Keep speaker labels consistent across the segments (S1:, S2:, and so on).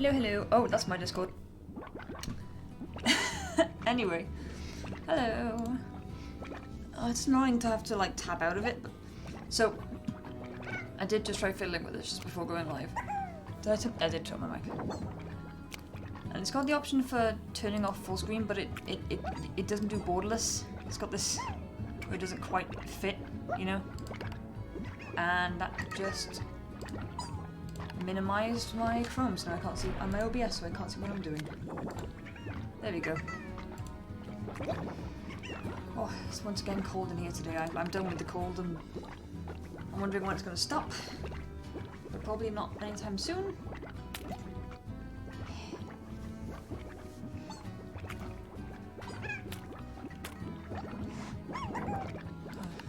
S1: Hello, hello. Oh, that's my Discord. Anyway. Hello. Oh, it's annoying to have to like tap out of it. But... So, I did just try fiddling with this just before going live. I did turn my mic. And it's got the option for turning off full screen, but it doesn't do borderless. It's got this where it doesn't quite fit, you know? And that just minimized my Chrome, so now I can't see, and my OBS, so I can't see what I'm doing. There we go. Oh, it's once again cold in here today. I'm done with the cold, and I'm wondering when it's going to stop. But probably not anytime soon.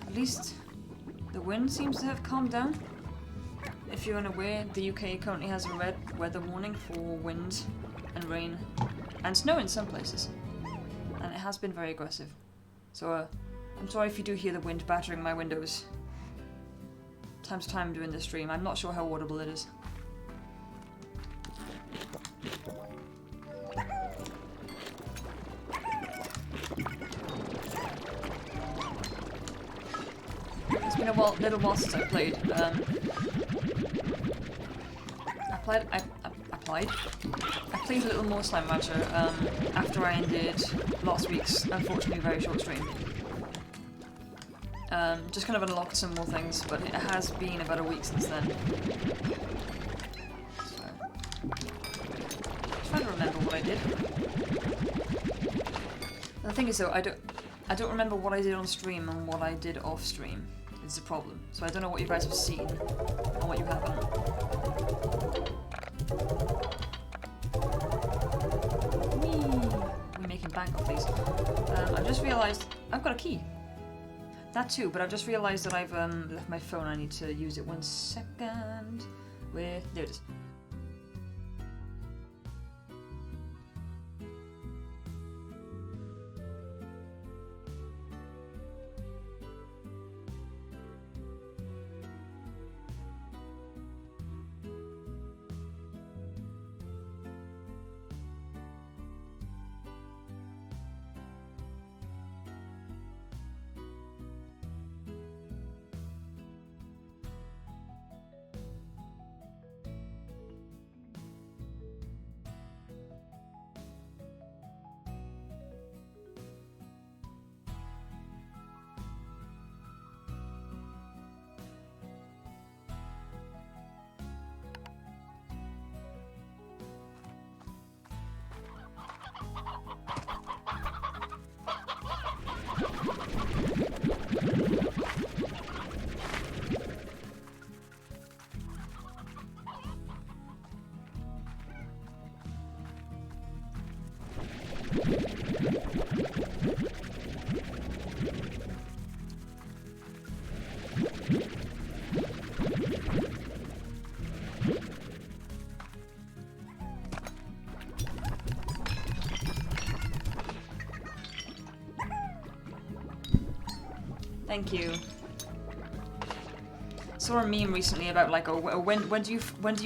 S1: At least the wind seems to have calmed down. If you're unaware, the UK currently has a red weather warning for wind and rain and snow in some places. And it has been very aggressive. So I'm sorry if you do hear the wind battering my windows time to time during this stream. I'm not sure how audible it is. It's been a little while since I played. I played a little more Slime Rancher after I ended last week's unfortunately very short stream. Just kind of unlocked some more things, but it has been about a week since then. So, trying to remember what I did. The thing is though, I don't remember what I did on stream and what I did off stream. It's a problem. So I don't know what you guys have seen and what you haven't. We're making bank off these. I've just realised I've got a key. That too, but I've just realised that I've left my phone. I need to use it 1 second. There it is. Thank you. Saw a meme recently about like, oh, when do you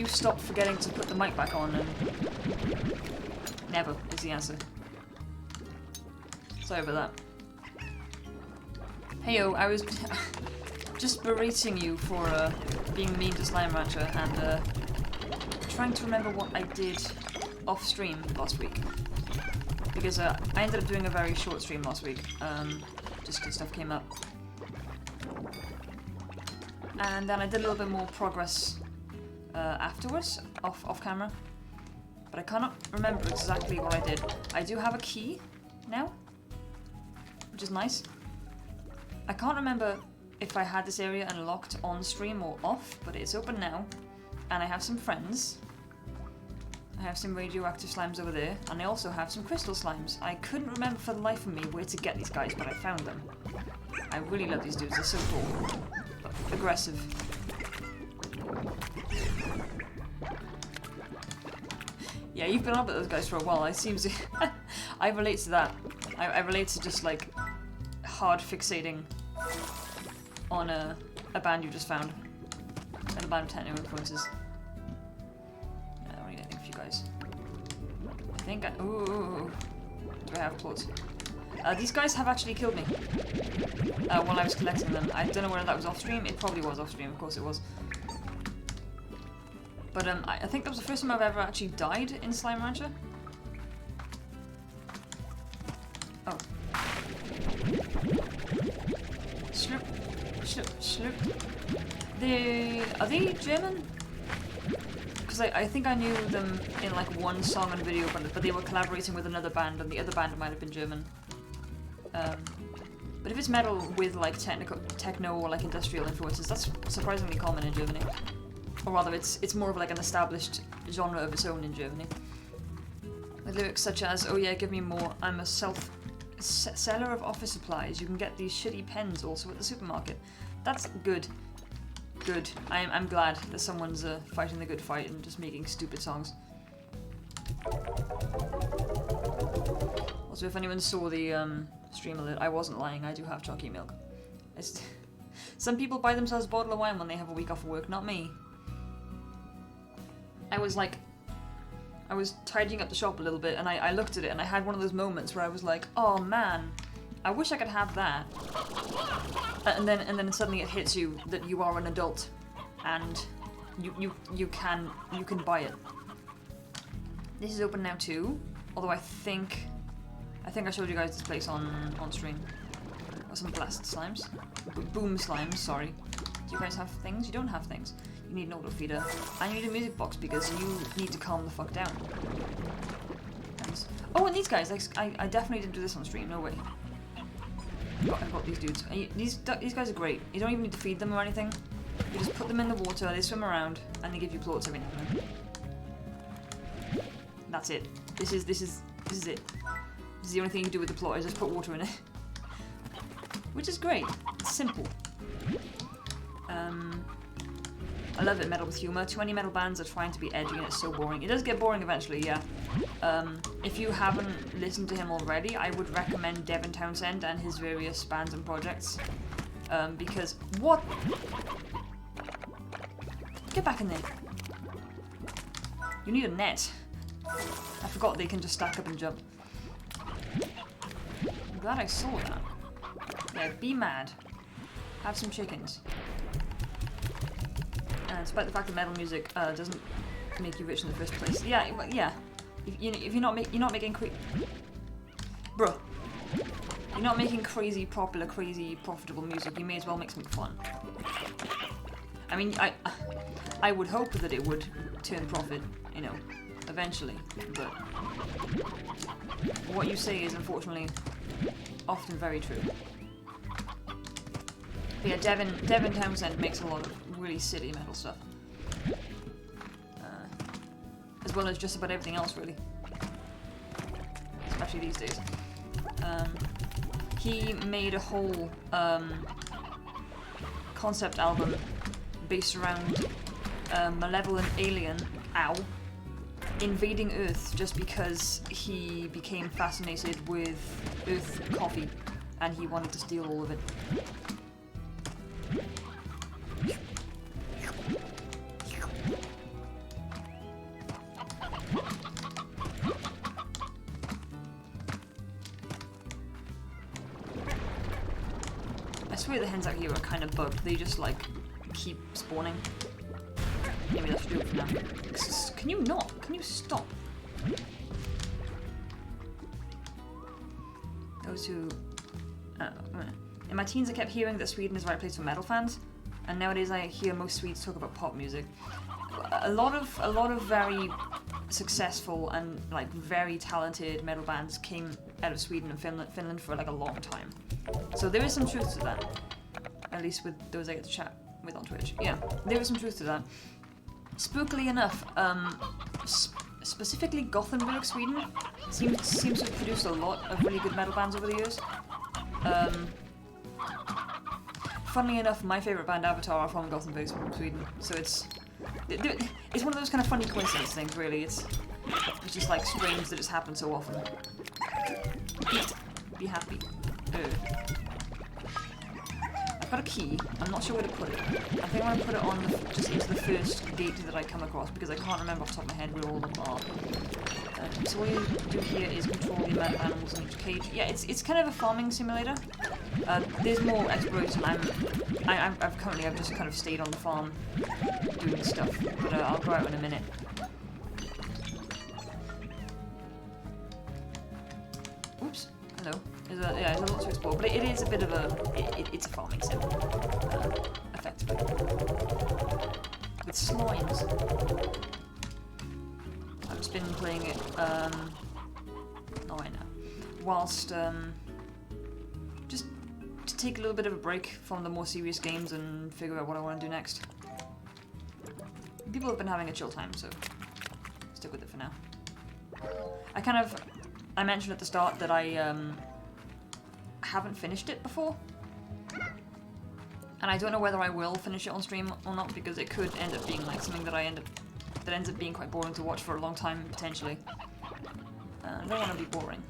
S1: stop forgetting to put the mic back on? And never is the answer. Sorry about that. Heyo, I was just berating you for being mean to Slime Rancher and trying to remember what I did off stream last week. Because I ended up doing a very short stream last week, just because stuff came up. And then I did a little bit more progress afterwards, off camera. But I cannot remember exactly what I did. I do have a key now, which is nice. I can't remember if I had this area unlocked on stream or off, but it's open now. And I have some friends. I have some radioactive slimes over there, and I also have some crystal slimes. I couldn't remember for the life of me where to get these guys, but I found them. I really love these dudes, they're so cool. Aggressive. Yeah, you've been on about those guys for a while. I seem to... I relate to that. I relate to just like hard fixating on a band you just found. And a band of techno influences. I don't need anything for you guys. think I... Ooh. Do I have plots? These guys have actually killed me while I was collecting them. I don't know whether that was off stream. It probably was off stream. Of course it was. But I think that was the first time I've ever actually died in Slime Rancher. Oh. Slurp. Slurp. Slurp. Are they German? Because I think I knew them in like one song and video, but they were collaborating with another band, and the other band might have been German. But if it's metal with like techno or like industrial influences, that's surprisingly common in Germany. Or rather, it's more of like an established genre of its own in Germany. With lyrics such as, "Oh yeah, give me more. I'm a seller of office supplies. You can get these shitty pens also at the supermarket." That's good. Good. I'm glad that someone's fighting the good fight and just making stupid songs. Also, if anyone saw the stream alert, I wasn't lying. I do have chalky milk. Some people buy themselves a bottle of wine when they have a week off of work. Not me. I was tidying up the shop a little bit, and I looked at it, and I had one of those moments where I was like, "Oh man, I wish I could have that." And then suddenly it hits you that you are an adult, and you can buy it. This is open now too, although I think I showed you guys this place on stream. Or some blast slimes, boom slimes. Sorry. Do you guys have things? You don't have things. You need an auto feeder. I need a music box because you need to calm the fuck down. Oh, and these guys, I definitely didn't do this on stream. No way. I've got these dudes. These guys are great. You don't even need to feed them or anything. You just put them in the water, they swim around, and they give you plots every now and then. That's it. This is it. This is the only thing you can do with the plot, is just put water in it. Which is great. It's simple. I love it, metal with humour. Too many metal bands are trying to be edgy and it's so boring. It does get boring eventually, yeah. If you haven't listened to him already, I would recommend Devin Townsend and his various bands and projects. Because... What? Get back in there. You need a net. I forgot they can just stack up and jump. I'm glad I saw that. Yeah, be mad. Have some chickens. Despite the fact that metal music doesn't make you rich in the first place. Yeah, yeah. If you're not making bruh, you're not making crazy popular, crazy profitable music, you may as well make something fun. I mean, I would hope that it would turn profit, you know, eventually. But what you say is unfortunately often very true. But yeah, Devin Townsend makes a lot of really silly metal stuff. As well as just about everything else, really. Especially these days. He made a whole concept album based around a malevolent alien, invading Earth just because he became fascinated with Earth coffee and he wanted to steal all of it. I swear the hens out here are kind of bugged. They just like keep spawning. Maybe that should do it for now. Can you not? Can you stop? Those who... in my teens I kept hearing that Sweden is the right place for metal fans, and nowadays I hear most Swedes talk about pop music. A lot of very successful and like very talented metal bands came out of Sweden and Finland for like a long time. So there is some truth to that. At least with those I get to chat with on Twitch. Yeah, there is some truth to that. Spookily enough, specifically Gothenburg, Sweden, seems to have produced a lot of really good metal bands over the years. Funnily enough, my favourite band, Avatar, are from Gothenburg, Sweden. So it's one of those kind of funny coincidence things, really. It's just like strange that it's happened so often. Eat. Be happy. I've got a key. I'm not sure where to put it. I think I'm going to put it on just into the first gate that I come across because I can't remember off the top of my head where all of them are. So what you do here is control the amount of animals in each cage. Yeah, it's kind of a farming simulator. There's more exploration. I've just kind of stayed on the farm doing stuff, but I'll go out in a minute. Oops. Hello. There's a lot to explore, but it is a bit of it's a farming sim, effectively, with slimes. I've just been playing it, whilst, just to take a little bit of a break from the more serious games and figure out what I want to do next. People have been having a chill time, so stick with it for now. I mentioned at the start that I, haven't finished it before. And I don't know whether I will finish it on stream or not, because it could end up being like something that that ends up being quite boring to watch for a long time, potentially. I don't want to be boring.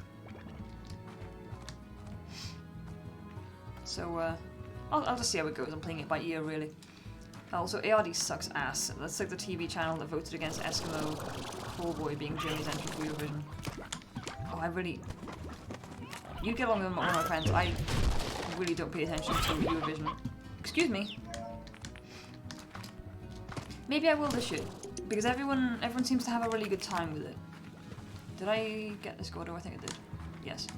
S1: So, I'll just see how it goes. I'm playing it by ear, really. Also, ARD sucks ass. That's like the TV channel that voted against Eskimo Callboy being Germany's entry for Eurovision. Oh, I really... You get along with one of my friends. I really don't pay attention to Eurovision. Excuse me. Maybe I will this year. Because everyone seems to have a really good time with it. Did I get this Gordo? I think I did. Yes.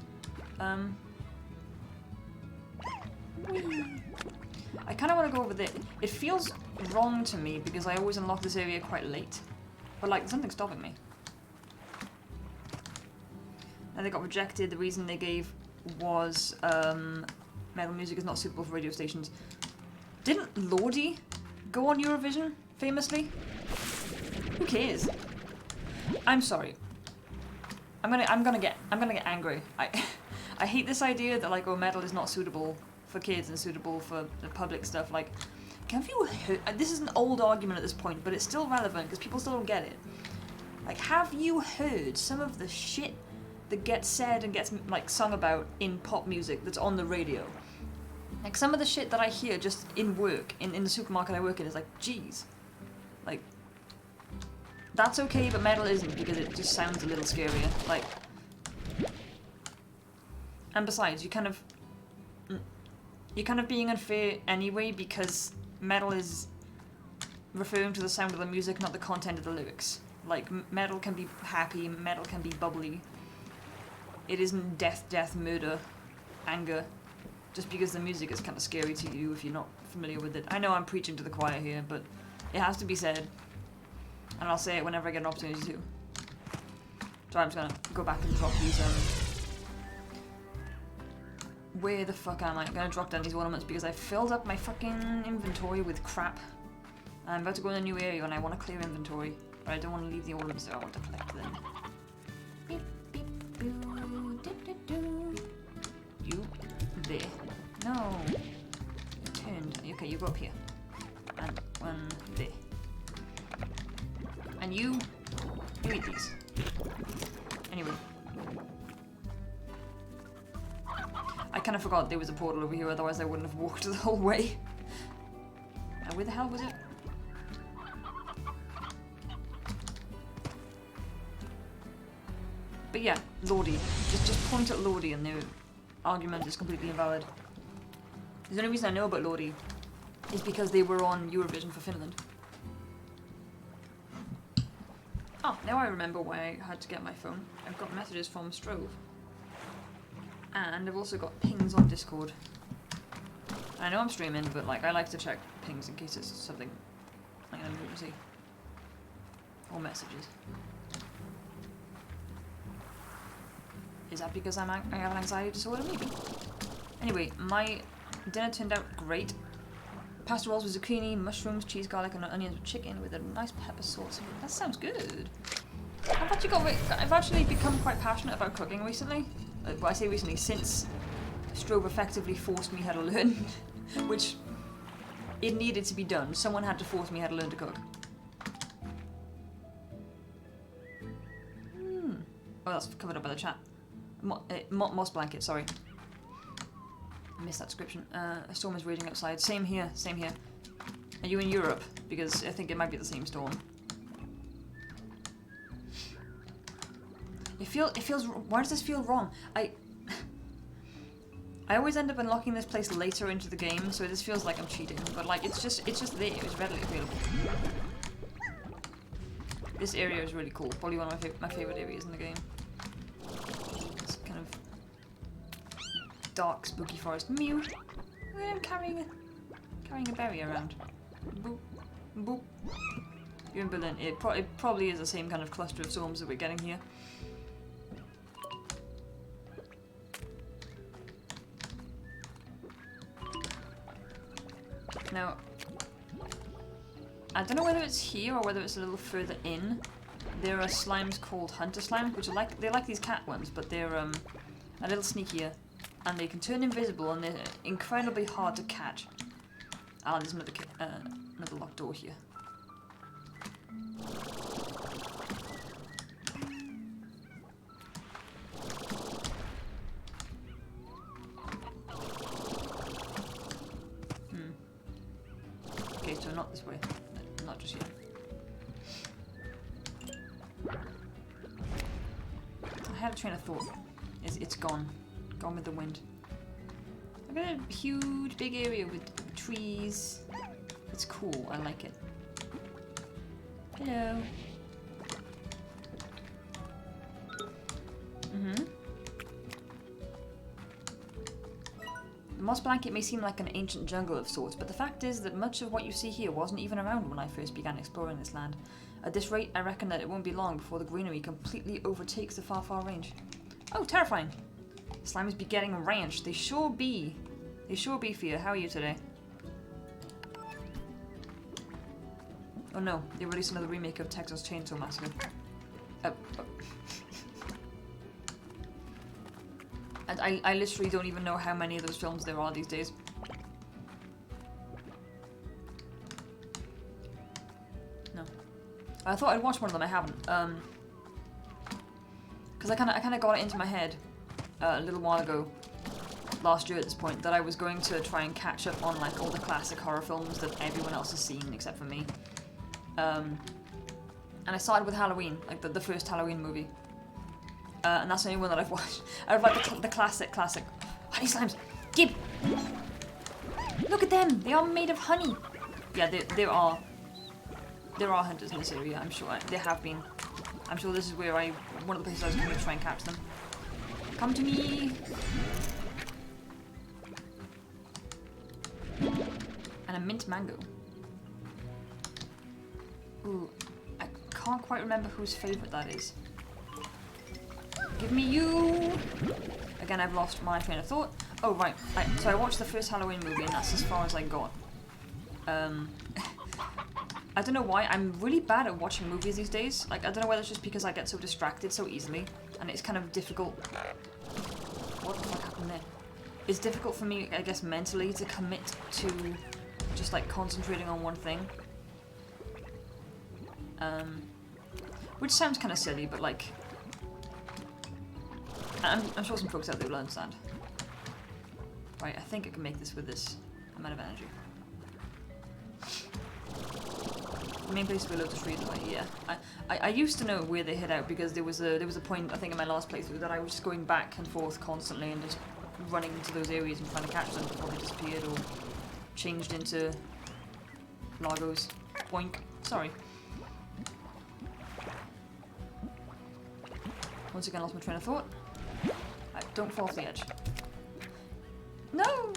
S1: I kind of want to go over there. It feels wrong to me because I always unlock this area quite late. But like, something's stopping me. And they got rejected. The reason they gave was metal music is not suitable for radio stations. Didn't Lordi go on Eurovision famously? Who cares? I'm sorry. I'm gonna get angry. I hate this idea that like, oh, metal is not suitable for kids and suitable for the public stuff. Like, have you heard? This is an old argument at this point, but it's still relevant because people still don't get it. Like, have you heard some of the shit that gets said and gets like sung about in pop music that's on the radio? Like, some of the shit that I hear just in work, in the supermarket I work in, is like, geez, like, that's okay, but metal isn't because it just sounds a little scarier. Like, and besides, you're kind of being unfair anyway because metal is referring to the sound of the music, not the content of the lyrics. Like, metal can be happy, metal can be bubbly. It isn't death, murder, anger, just because the music is kind of scary to you if you're not familiar with it. I know I'm preaching to the choir here, but it has to be said. And I'll say it whenever I get an opportunity to. So I'm just gonna go back and drop these, where the fuck am I? I'm gonna drop down these ornaments because I filled up my fucking inventory with crap. I'm about to go in a new area and I want to clear inventory, but I don't want to leave the ornaments there, I want to collect them. Beep, beep, boo, dip, dip, doo. You, there. No. Turned. Okay, you go up here. And one there. And you eat these. Anyway. I kind of forgot there was a portal over here, otherwise I wouldn't have walked the whole way. Where the hell was it? But yeah, Lordi. Just point at Lordi and the argument is completely invalid. The only reason I know about Lordi is because they were on Eurovision for Finland. Oh, now I remember why I had to get my phone. I've got messages from Strove. And I've also got pings on Discord. I know I'm streaming, but like I like to check pings in case it's something like an emergency. Or messages. Is that because I have an anxiety disorder? Maybe. Anyway, my dinner turned out great. Pasta rolls with zucchini, mushrooms, cheese, garlic, and onions with chicken with a nice pepper sauce. That sounds good. I've actually become quite passionate about cooking recently. Well, I say recently, since Strobe effectively forced me how to learn, which it needed to be done. Someone had to force me how to learn to cook. Oh, that's covered up by the chat. Moss blanket, sorry. I missed that description. A storm is raging outside. Same here, same here. Are you in Europe? Because I think it might be the same storm. It feels. Why does this feel wrong? I always end up unlocking this place later into the game, so this feels like I'm cheating. But like, it's just there. It's readily available. This area is really cool. Probably one of my favorite areas in the game. It's kind of dark, spooky forest. Mew. Look at him carrying a berry around. Boop, boop. You're in Berlin. It probably is the same kind of cluster of storms that we're getting here. Now, I don't know whether it's here or whether it's a little further in. There are slimes called hunter slimes, which are they're like these cat ones, but they're a little sneakier, and they can turn invisible, and they're incredibly hard to catch. Ah, there's another locked door here. Okay, so not this way. Not just yet. I had a train of thought. It's gone. Gone with the wind. Look at a huge big area with trees. It's cool. I like it. Hello. The moss blanket may seem like an ancient jungle of sorts, but the fact is that much of what you see here wasn't even around when I first began exploring this land. At this rate, I reckon that it won't be long before the greenery completely overtakes the far, far range. Oh, terrifying! Slimes be getting ranched. They sure be. They sure be, Fia. How are you today? Oh no, they released another remake of Texas Chainsaw Massacre. And I literally don't even know how many of those films there are these days. No. I thought I'd watch one of them, I haven't. Because I kinda got it into my head a little while ago, last year at this point, that I was going to try and catch up on like all the classic horror films that everyone else has seen except for me. And I started with Halloween, like the first Halloween movie. And that's the only one that I've watched. I have like the classic. Honey slimes! Gib! Look at them! They are made of honey! Yeah, there are hunters in this area, I'm sure. There have been. I'm sure this is where one of the places I was going to try and catch them. Come to me! And a mint mango. Ooh, I can't quite remember whose favourite that is. Give me you! Again, I've lost my train of thought. Oh, right. So I watched the first Halloween movie, and that's as far as I got. I don't know why. I'm really bad at watching movies these days. Like, I don't know whether it's just because I get so distracted so easily, and it's kind of difficult. What the fuck happened there? It's difficult for me, I guess, mentally to commit to just, like, concentrating on one thing. Which sounds kind of silly, but, like... I'm sure some folks out there will understand. Right, I think I can make this with this amount of energy. The main place is below the trees, right? Yeah. I used to know where they hid out because there was a point, I think, in my last playthrough that I was just going back and forth constantly and just running into those areas and trying to catch them before they disappeared or changed into Lagos. Boink. Sorry. Once again, lost my train of thought. Don't fall off the edge. No!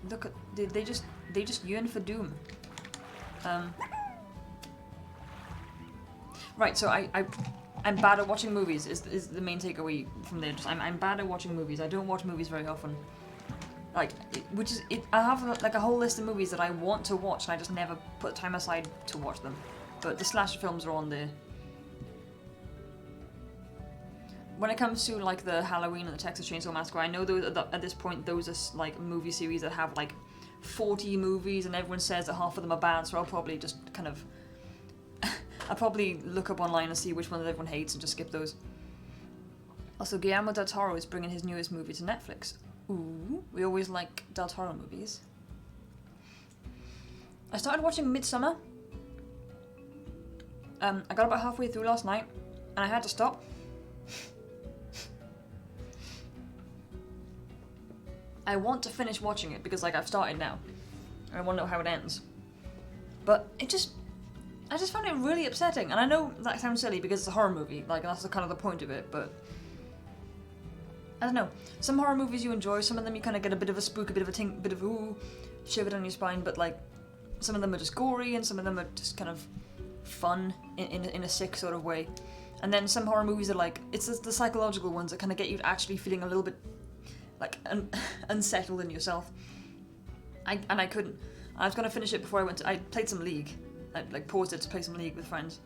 S1: Look at they just yearn for doom. Right, so I'm bad at watching movies is the main takeaway from there. I'm bad at watching movies. I don't watch movies very often. Like, I have like a whole list of movies that I want to watch and I just never put time aside to watch them. But the slasher films are on there. When it comes to like the Halloween and the Texas Chainsaw Massacre, I know those at this point those are like movie series that have like 40 movies and everyone says that half of them are bad, so I'll probably just kind of I'll probably look up online and see which ones everyone hates and just skip those. Also, Guillermo del Toro is bringing his newest movie to Netflix. Ooh, we always like del Toro movies. I started watching Midsommar. I got about halfway through last night and I had to stop I want to finish watching it because like I've started now. I want to know how it ends. But I just found it really upsetting. And I know that sounds silly because it's a horror movie. Like that's kind of the point of it, but I don't know. Some horror movies you enjoy, some of them you kind of get a bit of a spook, a bit of a bit of ooh, shiver down your spine, but like some of them are just gory and some of them are just kind of fun in a sick sort of way. And then some horror movies are like, it's the psychological ones that kind of get you actually feeling a little bit like unsettled in yourself. I couldn't. I was gonna finish it before I played some League. I like paused it to play some League with friends,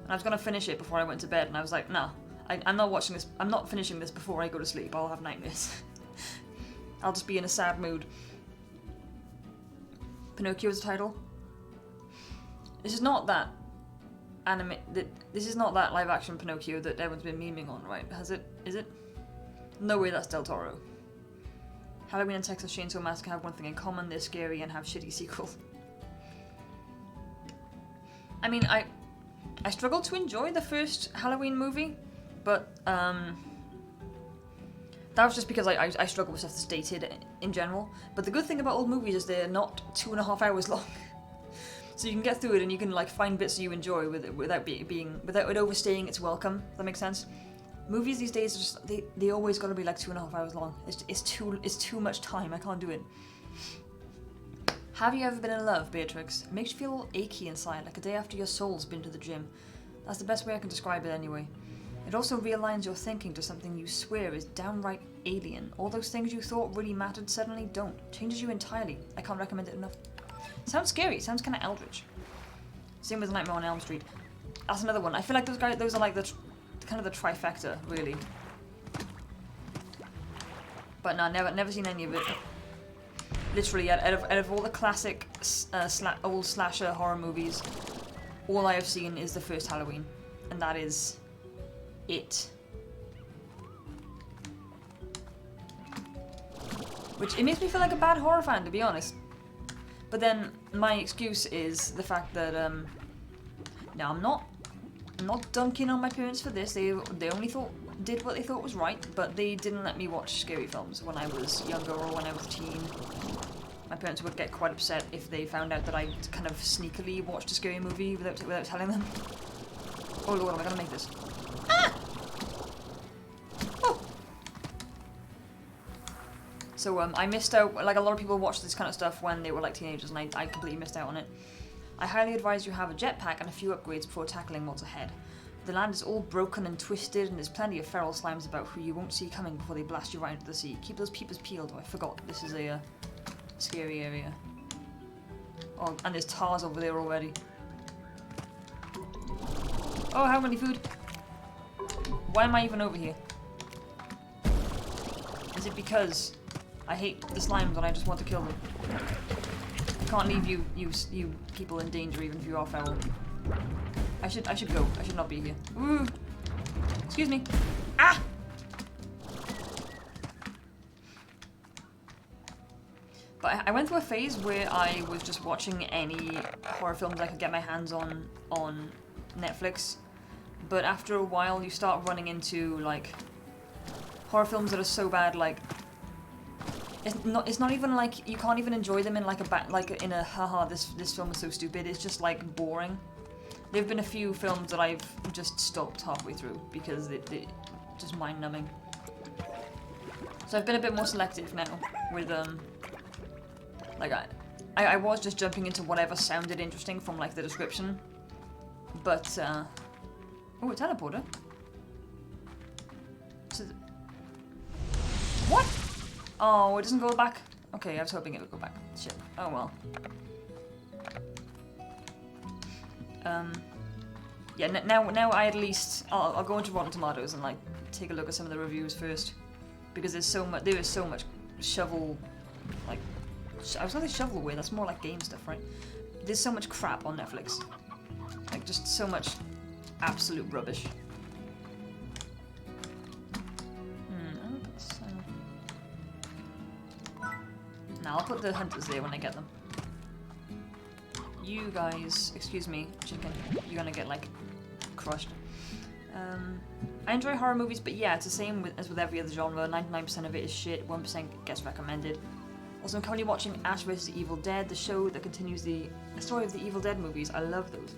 S1: and I was gonna finish it before I went to bed. And I was like, nah, I'm not watching this. I'm not finishing this before I go to sleep. I'll have nightmares. I'll just be in a sad mood. Pinocchio's the title. This is not that anime. This is not that live-action Pinocchio that everyone's been memeing on, right? Has it? Is it? No way. That's Del Toro. Halloween and Texas Chainsaw Massacre have one thing in common: they're scary and have shitty sequels. I mean, I struggled to enjoy the first Halloween movie, but that was just because I struggle with stuff that's dated in general. But the good thing about old movies is they're not 2.5 hours long, so you can get through it and you can like find bits you enjoy with it without it overstaying its welcome. Does that make sense? Movies these days are just they always got to be like 2.5 hours long. It's too much time. I can't do it. Have you ever been in love, Beatrix? It makes you feel all achy inside, like a day after your soul's been to the gym. That's the best way I can describe it anyway. It also realigns your thinking to something you swear is downright alien. All those things you thought really mattered suddenly don't. Changes you entirely. I can't recommend it enough. Sounds scary. Sounds kind of eldritch. Same with Nightmare on Elm Street. That's another one. I feel like those are like the kind of the trifecta, really. But no, never seen any of it. Literally, out of all the classic old slasher horror movies, all I have seen is the first Halloween, and that is it. Which, it makes me feel like a bad horror fan, to be honest. But then, my excuse is the fact that, now I'm not dunking on my parents for this. They only did what they thought was right, but they didn't let me watch scary films when I was younger or when I was a teen. My parents would get quite upset if they found out that I kind of sneakily watched a scary movie without telling them. Oh lord, am I gonna make this? Ah! Oh! So I missed out. Like a lot of people watched this kind of stuff when they were like teenagers, and I completely missed out on it. I highly advise you have a jetpack and a few upgrades before tackling what's ahead. The land is all broken and twisted, and there's plenty of feral slimes about who you won't see coming before they blast you right into the sea. Keep those peepers peeled. Oh, I forgot. This is a scary area. Oh, and there's tars over there already. Oh, how many food? Why am I even over here? Is it because I hate the slimes and I just want to kill them? I can't leave you people in danger even if you are feral. I should go. I should not be here. Ooh. Excuse me. Ah! But I went through a phase where I was just watching any horror films I could get my hands on Netflix. But after a while you start running into like horror films that are so bad, like it's not even like you can't even enjoy them in like in a haha this film is so stupid. It's just like boring. There've been a few films that I've just stopped halfway through because they just mind numbing. So I've been a bit more selective now with like I was just jumping into whatever sounded interesting from like the description. But oh, a teleporter. So what? Oh, it doesn't go back? Okay, I was hoping it would go back. Shit. Oh well. Yeah, now I at least... I'll go into Rotten Tomatoes and like take a look at some of the reviews first. Because there is so much shovel... Like... I was gonna say shovelware, that's more like game stuff, right? There's so much crap on Netflix. Like, just so much absolute rubbish. Now I'll put the hunters there when I get them. You guys, excuse me, chicken, you're gonna get like crushed. I enjoy horror movies, but yeah, it's the same as with every other genre. 99% of it is shit, 1% gets recommended. Also, I'm currently watching Ash vs. Evil Dead, the show that continues the story of the Evil Dead movies. I love those.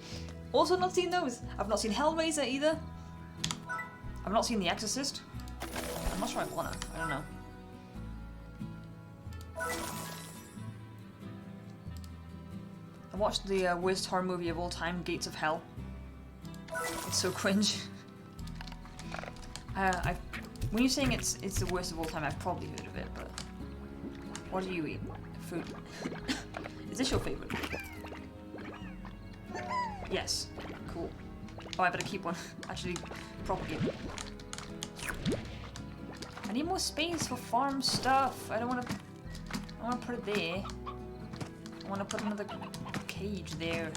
S1: Also not seen those. I've not seen Hellraiser either. I've not seen The Exorcist. I'm not sure I wanna. I don't know. I watched the worst horror movie of all time, Gates of Hell. It's so cringe. When you're saying it's the worst of all time, I've probably heard of it, but... What do you eat? Food. Is this your favorite? Yes. Cool. Oh, I better keep one. Actually, propagate. I need more space for farm stuff. I don't want to put it there. I want to put another cage there.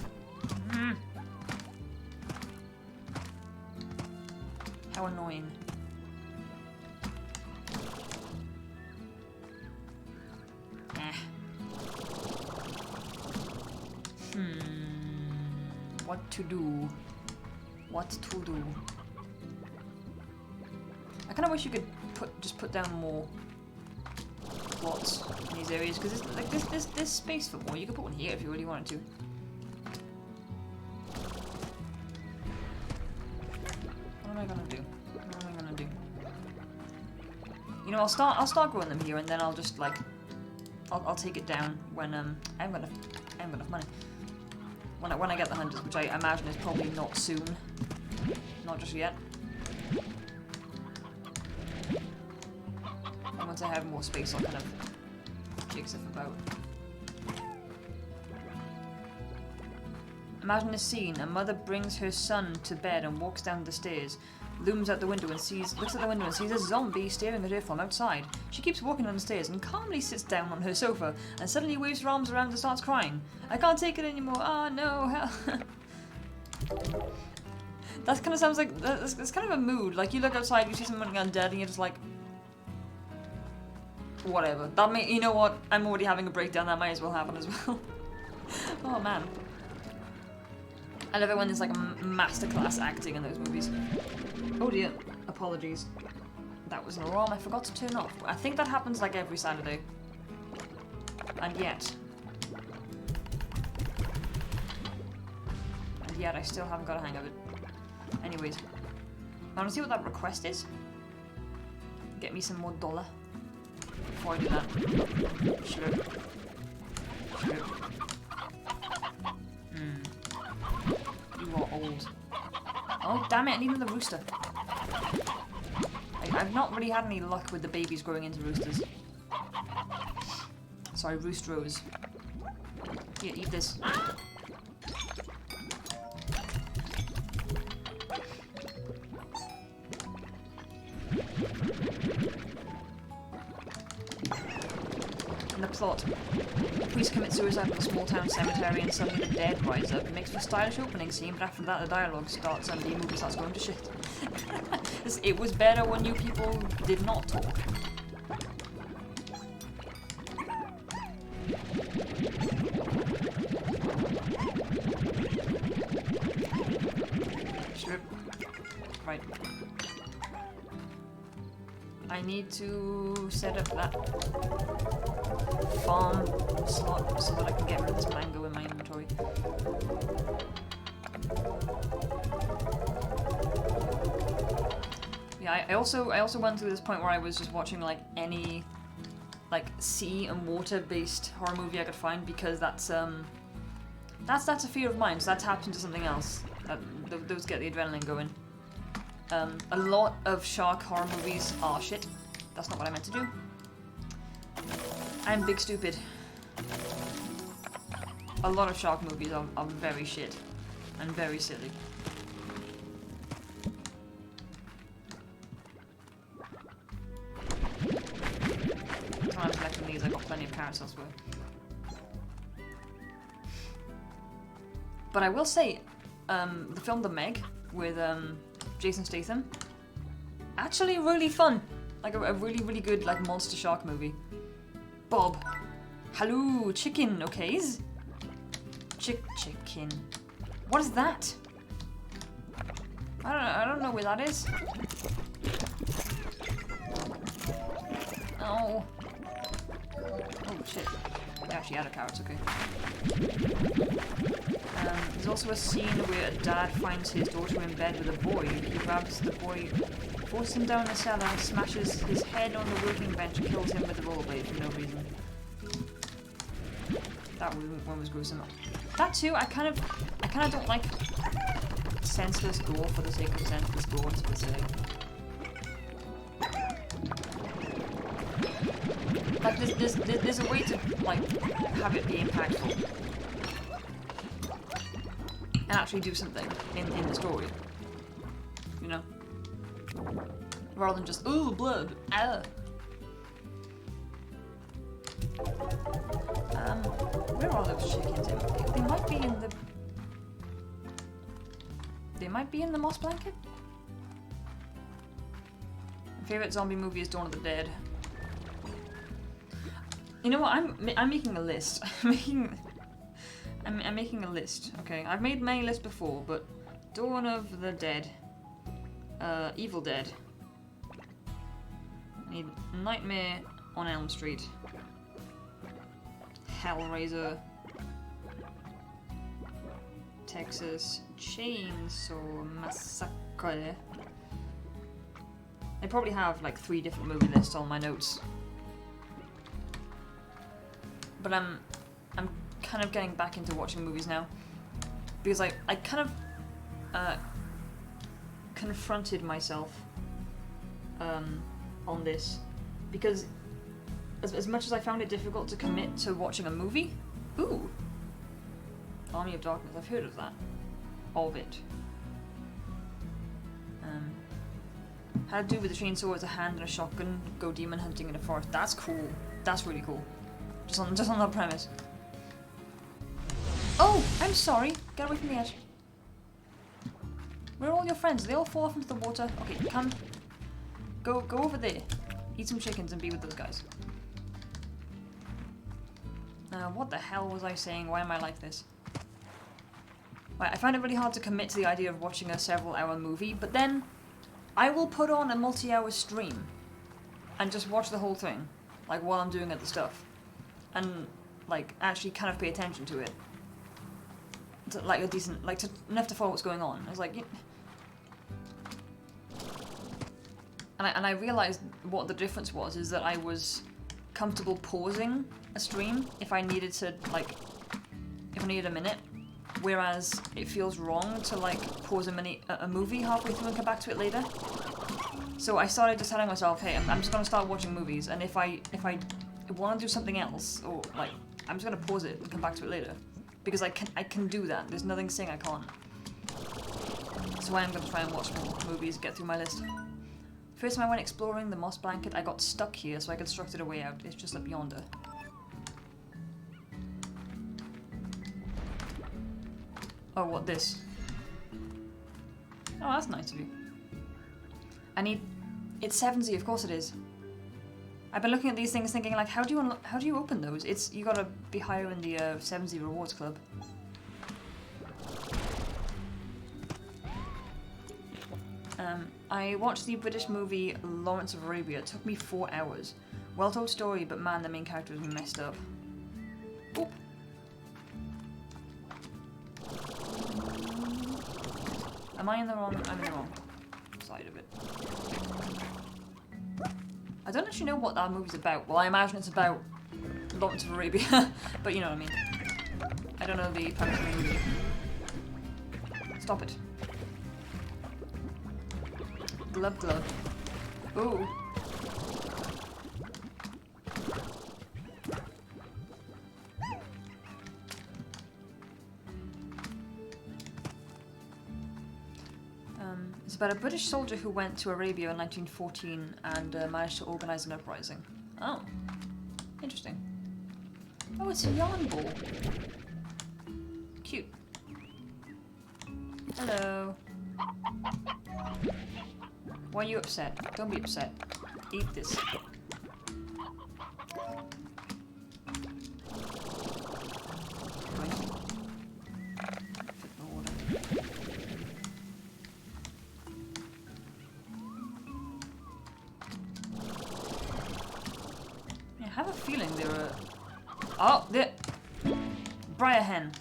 S1: How annoying. What to do? What to do? I kind of wish you could just put down more plots in these areas, because like there's space for more. You could put one here if you really wanted to. What am I gonna do? What am I gonna do? You know, I'll start growing them here, and then I'll just like I'll take it down when I haven't got enough money. When I get the hunters, which I imagine is probably not soon. Not just yet. And once I have more space, I'll kind of jig stuff about. Imagine this scene. A mother brings her son to bed and walks down the stairs. Looks out the window and sees a zombie staring at her from outside. She keeps walking down the stairs and calmly sits down on her sofa and suddenly waves her arms around and starts crying. I can't take it anymore. Oh no, hell. That kind of sounds like that's kind of a mood. Like you look outside, you see someone undead, and you're just like, whatever. That may, you know what? I'm already having a breakdown. That might as well happen as well. Oh man. I love it when there's like a masterclass acting in those movies. Oh dear, apologies. That was an alarm I forgot to turn off. I think that happens like every Saturday. And yet I still haven't got a hang of it. Anyways, I want to see what that request is. Get me some more dollar before I do that. Sure. You are old. Oh, damn it, I need another rooster. I've not really had any luck with the babies growing into roosters. Sorry, roostros. Here, eat this. In the plot, the priest commits suicide in a small town cemetery and suddenly the dead rise up. It makes for a stylish opening scene, but after that the dialogue starts and the movie starts going to shit. It was better when you people did not talk. Sure. Right. I need to set up that farm slot so that I can get rid of this mango in my inventory. Yeah, I also went through this point where I was just watching like any like sea and water based horror movie I could find, because that's a fear of mine, so that taps into something else. Those get the adrenaline going. A lot of shark horror movies are shit. That's not what I meant to do. I'm big stupid. A lot of shark movies are very shit and very silly. I'm collecting these, I've got plenty of carrots elsewhere. But I will say, the film The Meg with Jason Statham, actually really fun. Like a really, really good like monster shark movie. Bob. Hello, chicken, okays? Chicken. What is that? I don't know where that is. Oh. Oh, shit. They actually added carrots, okay. There's also a scene where a dad finds his daughter in bed with a boy. He grabs the boy, forces him down the cellar, smashes his head on the working bench, and kills him with a rollerblade for no reason. That one was gruesome. That too, I kind of don't like senseless gore for the sake of senseless gore, it's specific. Like there's a way to like have it be impactful and actually do something in the story, you know, rather than just ooh blood. Where are those chickens? They might be in the. They might be in the moss blanket. My favorite zombie movie is Dawn of the Dead. You know what? I'm making a list. I'm making a list. Okay, I've made many lists before, but Dawn of the Dead, Evil Dead. I need Nightmare on Elm Street, Hellraiser, Texas Chainsaw Massacre. I probably have like 3 different movie lists on my notes. But I'm kind of getting back into watching movies now because I kind of confronted myself on this because as much as I found it difficult to commit to watching a movie, ooh, Army of Darkness, I've heard of that, of it. How to do with a chainsaw as a hand and a shotgun, go demon hunting in a forest. That's cool. That's really cool. Just on that premise. Oh, I'm sorry. Get away from the edge. Where are all your friends? They all fall off into the water. Okay, come. Go over there. Eat some chickens and be with those guys. What the hell was I saying? Why am I like this? Right, I find it really hard to commit to the idea of watching a several-hour movie, but then I will put on a multi-hour stream and just watch the whole thing, like while I'm doing other stuff. And like actually kind of pay attention to it, to, like a decent, like enough to follow what's going on. It's like, and I realized what the difference was is that I was comfortable pausing a stream if I needed to, like, if I needed a minute, whereas it feels wrong to like pause a movie halfway through and come back to it later. So I started just telling myself, hey, I'm just gonna start watching movies, and if I want to do something else, or like, I'm just gonna pause it and come back to it later, because I can do that. There's nothing saying I can't. So I am gonna try and watch more movies and get through my list. First time I went exploring the moss blanket, I got stuck here, so I constructed a way out. It's just up yonder. Oh, what, this? Oh, that's nice of you. It's 7Z, of course it is. I've been looking at these things thinking, like, how do you open those? You gotta be higher in the 7Z rewards club. I watched the British movie Lawrence of Arabia. It took me 4 hours. Well told story, but man, the main character was messed up. Oop. Am I in the wrong? I'm in the wrong side of it. I don't actually know what that movie's about. Well, I imagine it's about Lawrence of Arabia, but you know what I mean. I don't know the premise of the movie. Stop it. Glub glub. Ooh. It's about a British soldier who went to Arabia in 1914 and managed to organize an uprising. Oh. Interesting. Oh, it's a yarn ball. Cute. Hello. Why are you upset? Don't be upset. Eat this. I have a feeling there are The Briar Hen.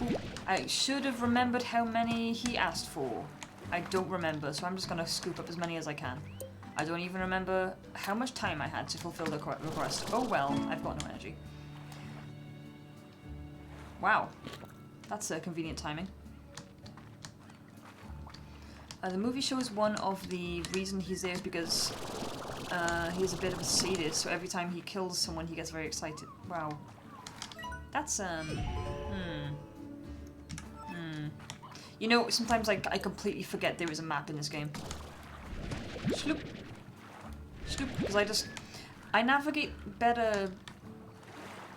S1: Ooh, I should have remembered how many he asked for. I don't remember, so I'm just gonna scoop up as many as I can. I don't even remember how much time I had to fulfill the request. Oh well, I've got no energy. Wow. That's convenient timing. The movie shows one of the reason he's there is because he's a bit of a sadist, so every time he kills someone he gets very excited. Wow. That's, You know, sometimes I completely forget there is a map in this game. Sloop. Sloop, because I navigate better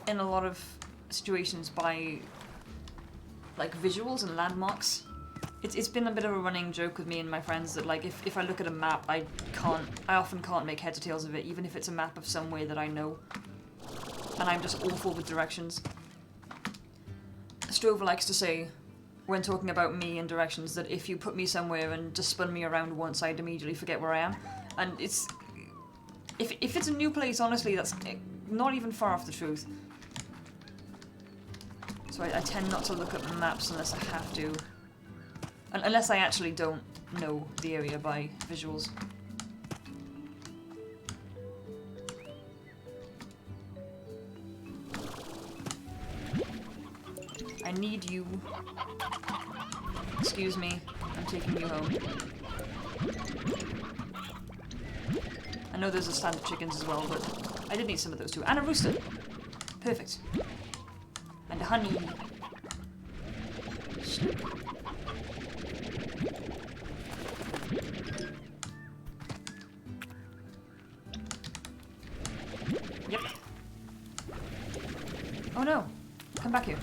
S1: in a lot of situations by, like, visuals and landmarks. It's been a bit of a running joke with me and my friends that, like, if I look at a map, I often can't make heads or tails of it, even if it's a map of somewhere that I know. And I'm just awful with directions. Strover likes to say, when talking about me and directions, that if you put me somewhere and just spun me around once, I'd immediately forget where I am. And it's... If it's a new place, honestly, that's not even far off the truth. So I tend not to look at maps unless I have to. Unless I actually don't know the area by visuals. I need you. Excuse me, I'm taking you home. I know there's a stand of chickens as well, but I did need some of those too. And a rooster! Perfect. And honey. Yep. Oh no! Come back here.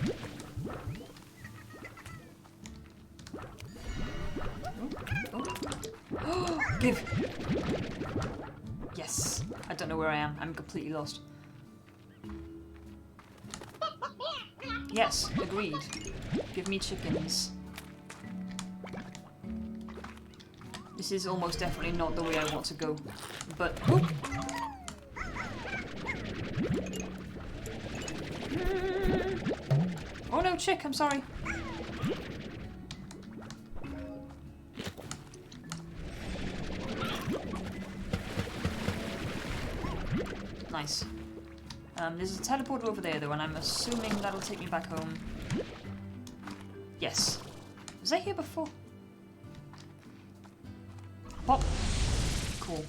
S1: Oh, give! Yes. I don't know where I am. I'm completely lost. Yes, agreed. Give me chickens. This is almost definitely not the way I want to go. But... Oh, oh no, chick, I'm sorry. Nice. There's a teleporter over there though, and I'm assuming that'll take me back home. Yes. Was I here before? Pop! Cool.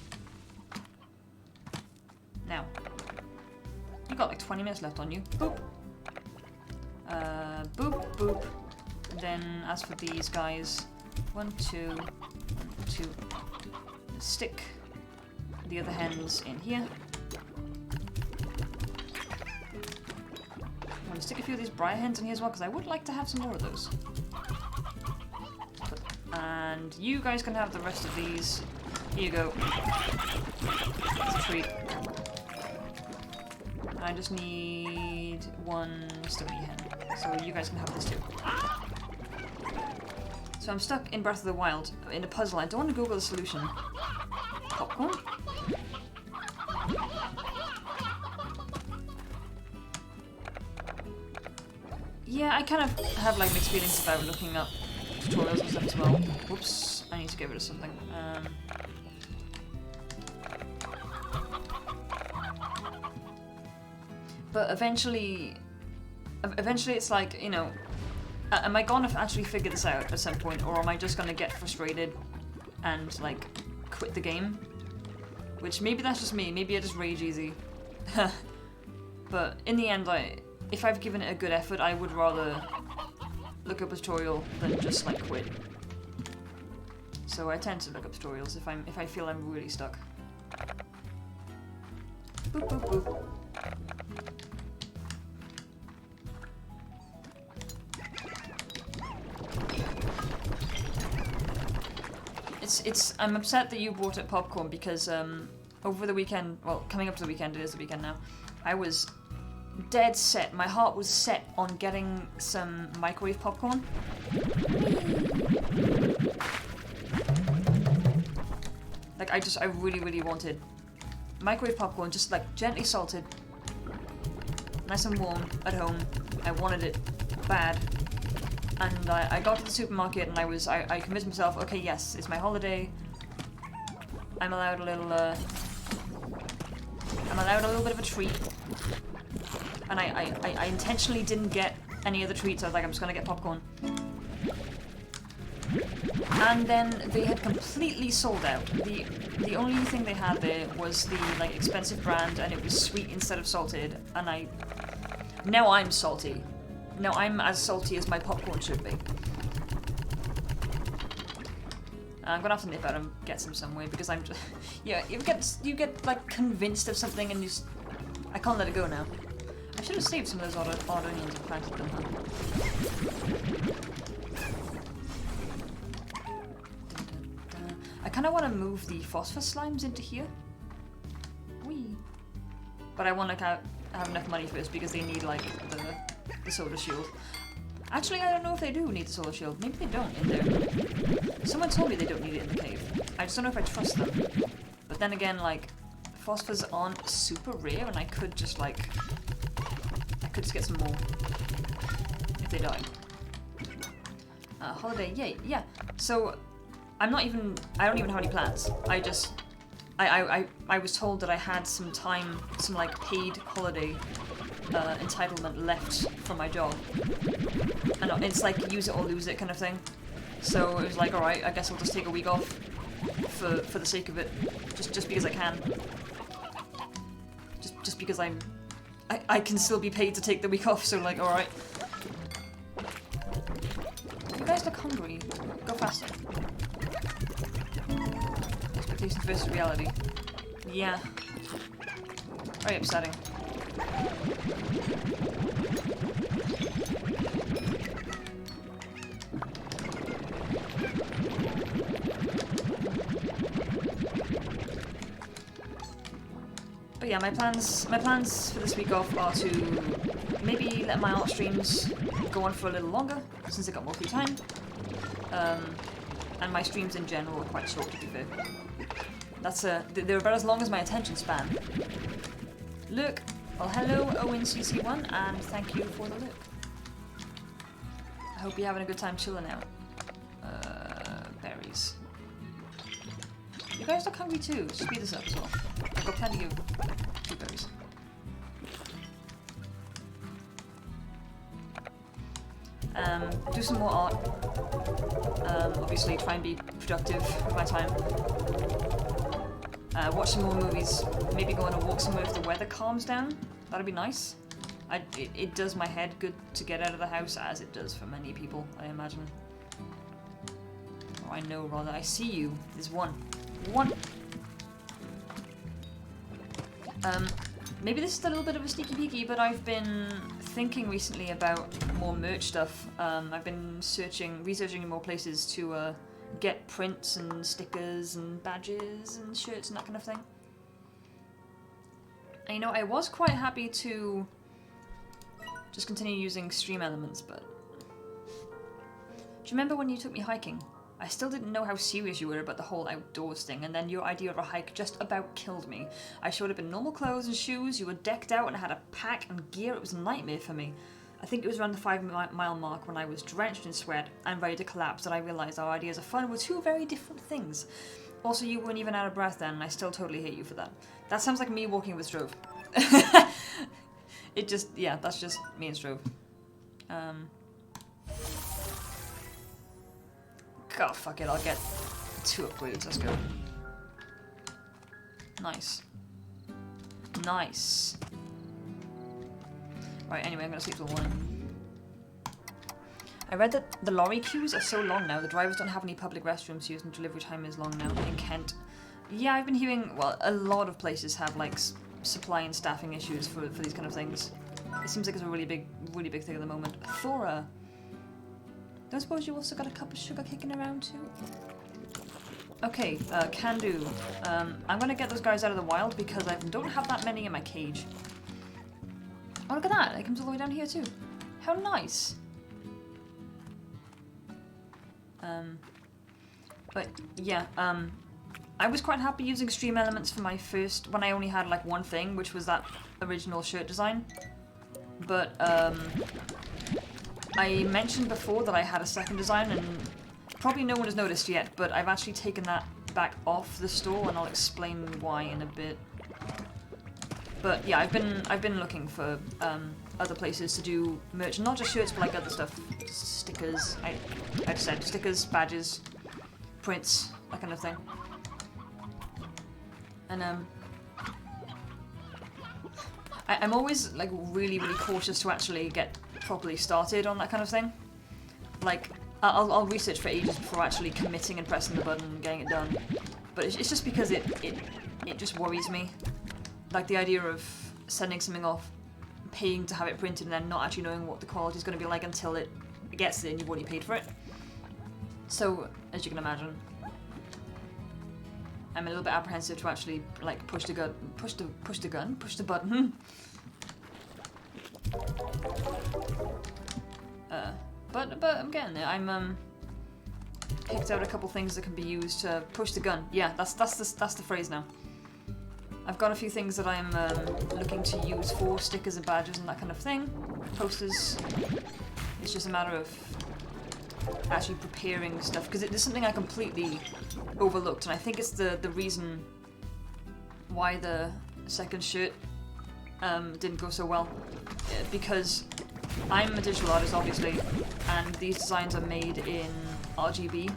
S1: Now. You got like 20 minutes left on you. Boop! Boop, boop. And then, as for these guys, 1, 2, 1, 2. Stick the other hens in here. I'm going to stick a few of these briar hens in here as well, because I would like to have some more of those. And you guys can have the rest of these. Here you go. It's a treat. And I just need one stony hen. So you guys can have this too. So I'm stuck in Breath of the Wild in a puzzle. I don't want to Google the solution. Popcorn? Yeah, I kind of have like mixed feelings about looking up tutorials and stuff as well. Whoops, I need to get rid of something. But eventually it's like, you know, am I gonna actually figure this out at some point, or am I just gonna get frustrated and like quit the game? Which maybe that's just me, maybe I just rage easy. But in the end, if I've given it a good effort, I would rather look up a tutorial than just like quit. So I tend to look up tutorials if I feel I'm really stuck. Boop boop boop. I'm upset that you bought it popcorn because over the weekend, well, coming up to the weekend, it is the weekend now, I was dead set. My heart was set on getting some microwave popcorn. Like I really wanted microwave popcorn, just like gently salted, nice and warm at home. I wanted it bad. And I got to the supermarket and I convinced myself, okay, yes, it's my holiday. I'm allowed a little bit of a treat. And I intentionally didn't get any of the treats. I was like, I'm just gonna get popcorn. And then they had completely sold out. The only thing they had there was the like expensive brand, and it was sweet instead of salted. And now I'm salty. Now I'm as salty as my popcorn should be. I'm gonna have to nip out and get some somewhere because I'm just yeah. You get like convinced of something and I can't let it go now. I should have saved some of those odd onions and planted them. I kind of want to move the phosphor slimes into here. Whee! But I want to have enough money first because they need like the solar shield. Actually, I don't know if they do need the solar shield. Maybe they don't in there. Someone told me they don't need it in the cave. I just don't know if I trust them. But then again, like, phosphors aren't super rare, and I could just like, I could just get some more if they die. Holiday, yay, yeah. So I don't even have any plans. I was told that I had some time, some like paid holiday entitlement left from my job, and it's like use it or lose it kind of thing. So it was like, all right, I guess I'll just take a week off for the sake of it, just because I can, just because I can still be paid to take the week off. So like, all right. You guys look hungry. Go faster. Expectations versus reality. Yeah. Very upsetting. But yeah, my plans for this week off are to maybe let my art streams go on for a little longer, since I got more free time. And my streams in general are quite short, to be fair. They're about as long as my attention span. Look, well, hello ONCC1, and thank you for the look. I hope you're having a good time chilling out. Berries. You guys look hungry too. Speed this up as well. I've got plenty of blueberries. Do some more art. Obviously try and be productive with my time. Watch some more movies. Maybe go on a walk somewhere if the weather calms down. That'd be nice. It does my head good to get out of the house, as it does for many people, I imagine. Or I know, rather. I see you. There's one. One! Maybe this is a little bit of a sneaky peeky, but I've been thinking recently about more merch stuff. I've been researching more places to get prints and stickers and badges and shirts and that kind of thing. And you know, I was quite happy to just continue using stream elements, but do you remember when you took me hiking? I still didn't know how serious you were about the whole outdoors thing, and then your idea of a hike just about killed me. I showed up in normal clothes and shoes, you were decked out and had a pack and gear. It was a nightmare for me. I think it was around the 5-mile mark when I was drenched in sweat and ready to collapse that I realised our ideas of fun were two very different things. Also, you weren't even out of breath then, and I still totally hate you for that. That sounds like me walking with Strove. Yeah, that's just me and Strove. God, fuck it, I'll get 2 upgrades, let's go. Nice. Nice. Right, anyway, I'm gonna sleep till morning. I read that the lorry queues are so long now, the drivers don't have any public restrooms used and delivery time is long now in Kent. Yeah, I've been hearing, well, a lot of places have, like, supply and staffing issues for these kind of things. It seems like it's a really big thing at the moment. Thora! Don't suppose you also got a cup of sugar kicking around too? Okay, can do. I'm gonna get those guys out of the wild because I don't have that many in my cage. Oh, look at that! It comes all the way down here too. How nice! But yeah, I was quite happy using stream elements for my first, when I only had like one thing, which was that original shirt design. but I mentioned before that I had a second design, and probably no one has noticed yet, but I've actually taken that back off the store, and I'll explain why in a bit. But yeah, I've been looking for other places to do merch, not just shirts, but like other stuff, stickers. I just said stickers, badges, prints, that kind of thing. And I'm always like really cautious to actually get properly started on that kind of thing. Like I'll research for ages before actually committing and pressing the button and getting it done. But it's just because it just worries me. Like the idea of sending something off, paying to have it printed, and then not actually knowing what the quality is going to be like until it gets there and you've already paid for it. So, as you can imagine, I'm a little bit apprehensive to actually like push the button. But I'm getting there. I'm picked out a couple things that can be used to push the gun. Yeah, that's the phrase now. I've got a few things that I'm looking to use for stickers and badges and that kind of thing. Posters. It's just a matter of actually preparing stuff, because it is something I completely overlooked, and I think it's the reason why the second shirt didn't go so well. Because I'm a digital artist, obviously, and these designs are made in RGB,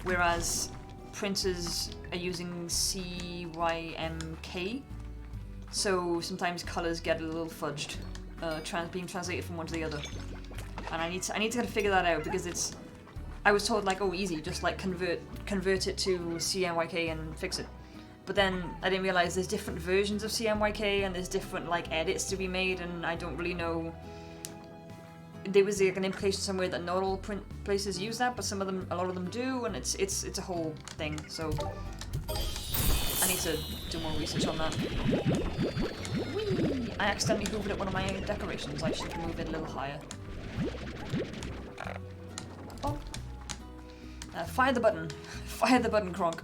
S1: whereas printers are using CYMK, so sometimes colors get a little fudged, being translated from one to the other. And I need to kind of figure that out, because I was told like, oh, easy, just like convert it to CMYK and fix it. But then I didn't realize there's different versions of CMYK and there's different like edits to be made, and I don't really know. There was like an implication somewhere that not all print places use that, but a lot of them do, and it's a whole thing. So I need to do more research on that. Whee! I accidentally hoovered up one of my decorations. I should move it a little higher. Oh. Fire the button. Fire the button, Kronk.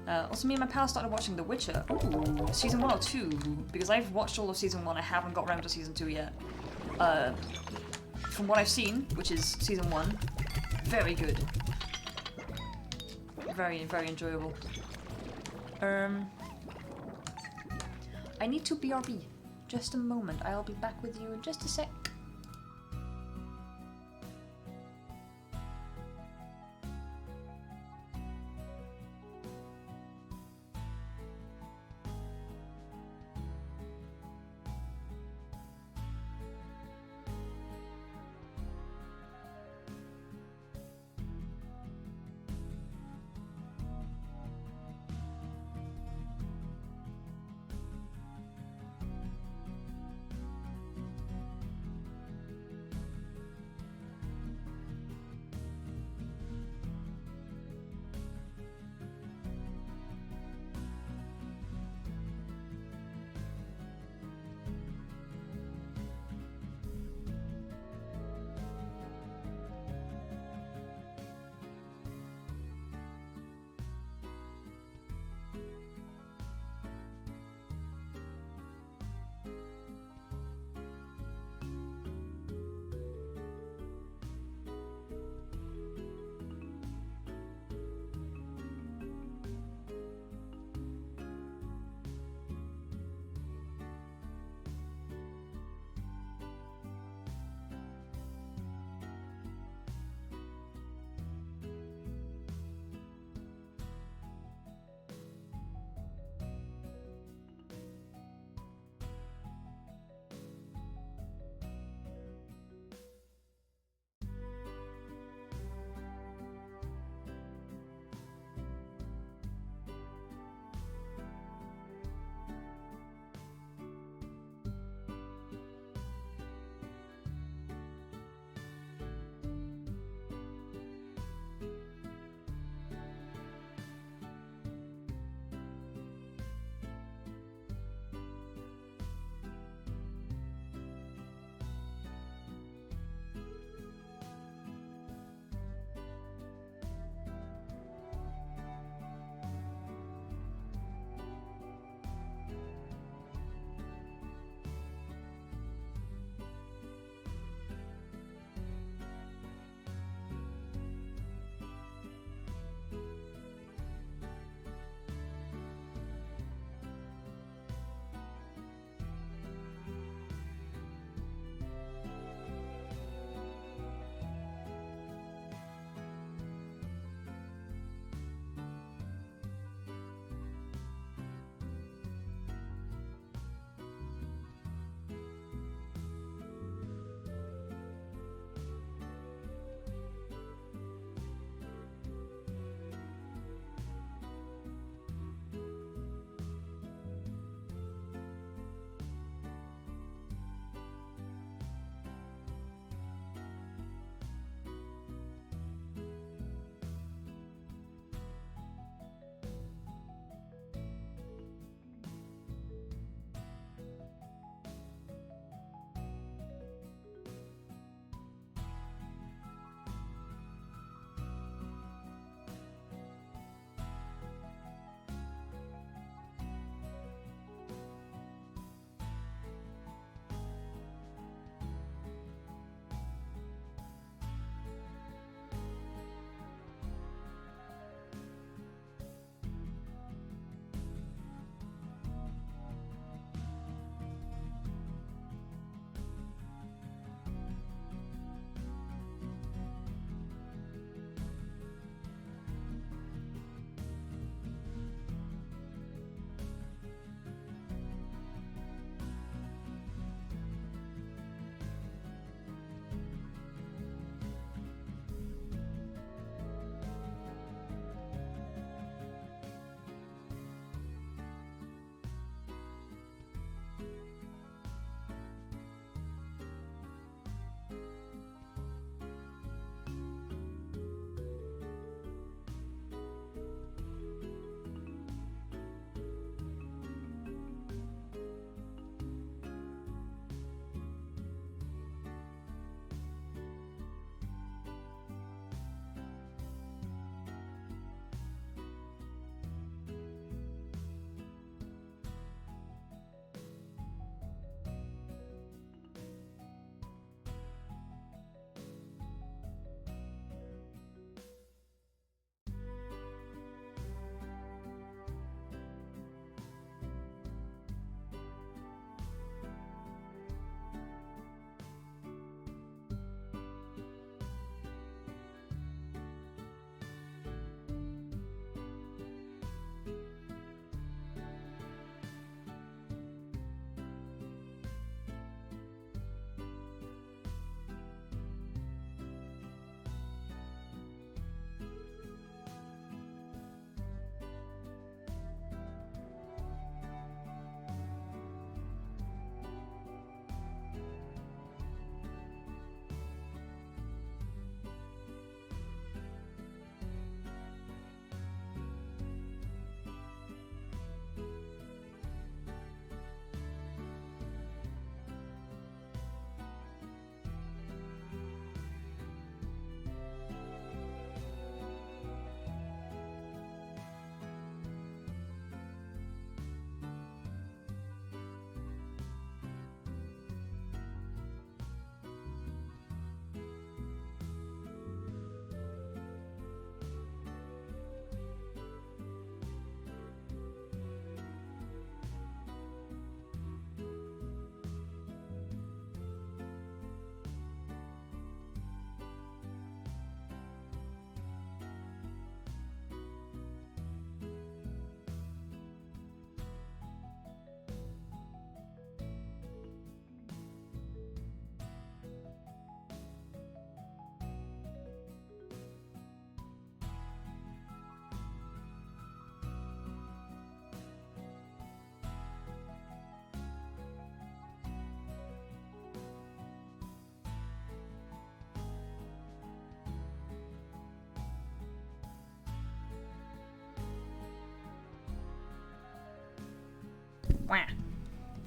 S1: Also, me and my pal started watching The Witcher. Ooh, season 1 or 2, because I've watched all of season 1, I haven't got around to season 2 yet. From what I've seen, which is season 1, very good. Very enjoyable. I need to BRB. Just a moment, I'll be back with you in just a sec.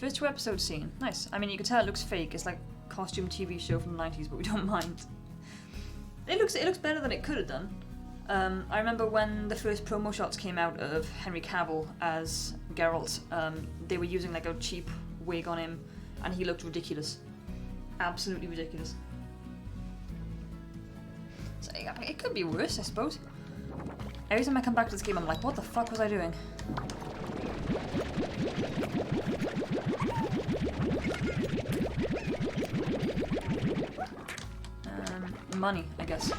S1: First 2 episodes seen. Nice. I mean, you can tell it looks fake. It's like a costume TV show from the 90s, but we don't mind. It looks better than it could have done. I remember when the first promo shots came out of Henry Cavill as Geralt, they were using like a cheap wig on him, and he looked ridiculous. Absolutely ridiculous. So it could be worse, I suppose. Every time I come back to this game, I'm like, what the fuck was I doing? Money, I guess.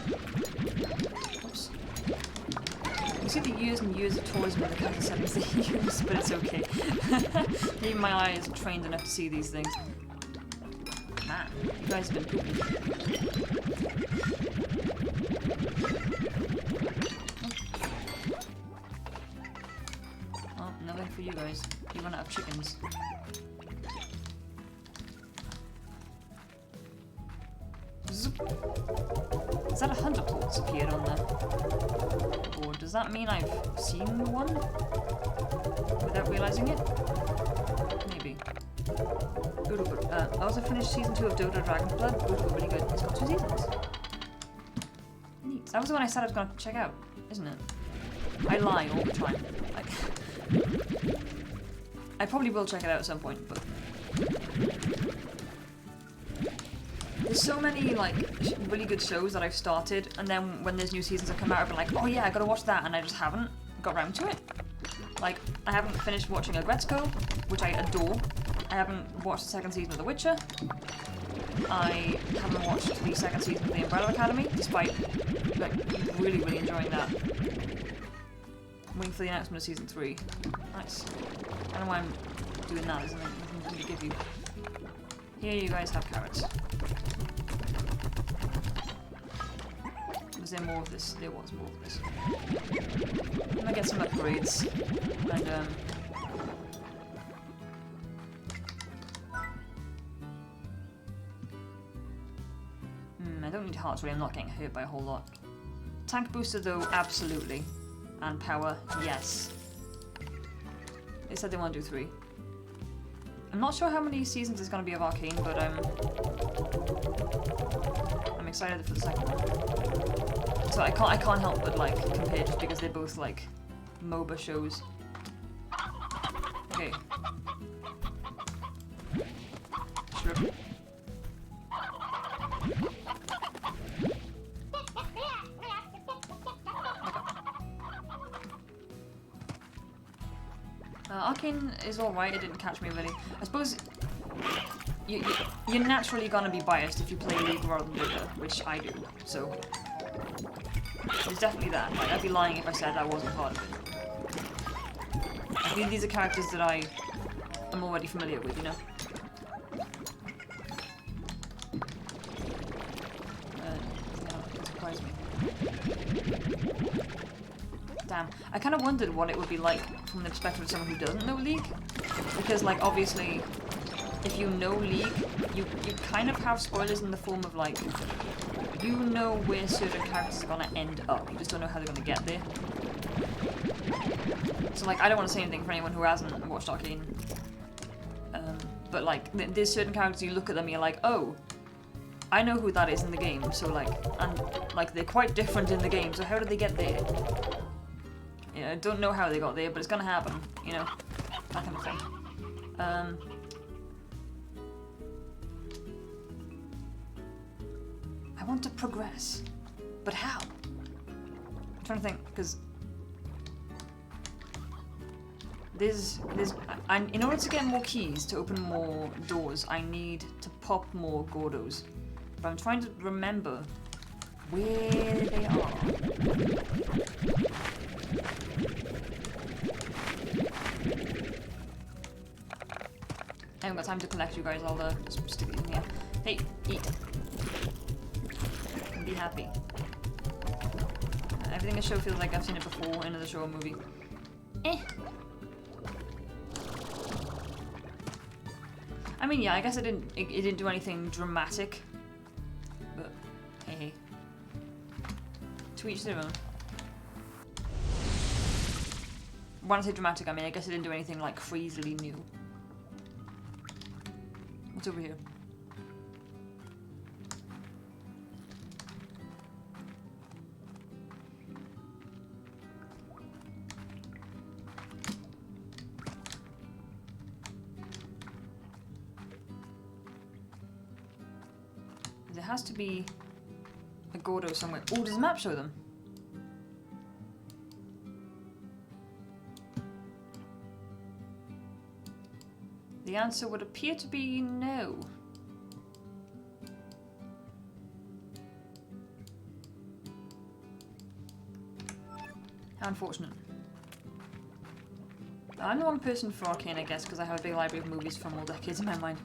S1: Oops. You see the years and years of tourism in the kind of settings they use, but it's okay. Even my eye is trained enough to see these things. Man, you guys have been pooping. Oh, nothing for you guys. You run out of chickens. Is that 100 plots appeared on there? Or does that mean I've seen one without realising it? Maybe. I also finished season 2 of Dota Dragon's Blood. Really good. It's got 2 seasons. Neat. That was the one I said I was going to check out, isn't it? I lie all the time. I probably will check it out at some point, but... There's so many, like, really good shows that I've started, and then when there's new seasons that come out, I've been like, oh yeah, I gotta watch that, and I just haven't got around to it. Like, I haven't finished watching Agretzko, which I adore. I haven't watched the 2nd season of The Witcher. I haven't watched the 2nd season of The Umbrella Academy, despite, like, really, really enjoying that. I'm waiting for the announcement of season 3. Nice. I don't know why I'm doing that, isn't it? Nothing to give you. Here you guys have carrots. Was there more of this? There was more of this. I'm gonna get some upgrades. And, I don't need hearts really, I'm not getting hurt by a whole lot. Tank booster though, absolutely. And power, yes. They said they want to do 3. I'm not sure how many seasons there's going to be of Arcane, but I'm excited for the 2nd one. So I can't help but like compare just because they're both like MOBA shows. Okay. Sure. Arcane is alright, it didn't catch me really. I suppose you're naturally gonna be biased if you play League rather than Dota, which I do, so there's definitely that. Like, I'd be lying if I said I wasn't part of it. I think these are characters that I am already familiar with, you know? It surprised me. Damn. I kind of wondered what it would be like from the perspective of someone who doesn't know League. Because, like, obviously, if you know League, you kind of have spoilers in the form of, like, you know where certain characters are going to end up. You just don't know how they're going to get there. So, like, I don't want to say anything for anyone who hasn't watched Arcane. But, like, there's certain characters, you look at them and you're like, oh, I know who that is in the game. So, like, and, like, they're quite different in the game, so how did they get there? Yeah, I don't know how they got there, but it's gonna happen, you know? That kind of thing. I want to progress. But how? I'm trying to think, because in order to get more keys, to open more doors, I need to pop more Gordos. But I'm trying to remember where they are. I haven't got time to collect you guys, I'll just stick it in here. Hey, eat. And be happy. Everything in the show feels like I've seen it before in the show or movie. I mean, yeah, I guess it didn't do anything dramatic. But, hey. To each their own. When I say dramatic, I mean, I guess it didn't do anything, like, crazily new. What's over here? There has to be a Gordo somewhere. Oh, does the map show them? The answer would appear to be no. How unfortunate. I'm the wrong person for Arcane, I guess, because I have a big library of movies from all decades in my mind.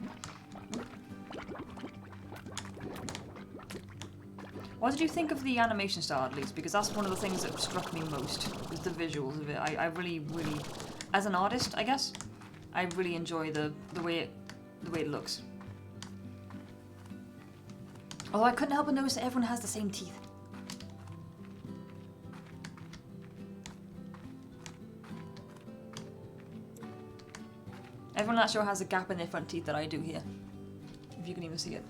S1: What did you think of the animation style, at least? Because that's one of the things that struck me most, was the visuals of it. I really, as an artist, I guess, I really enjoy the way it looks. Although I couldn't help but notice that everyone has the same teeth. Everyone in that show has a gap in their front teeth that I do here. If you can even see it.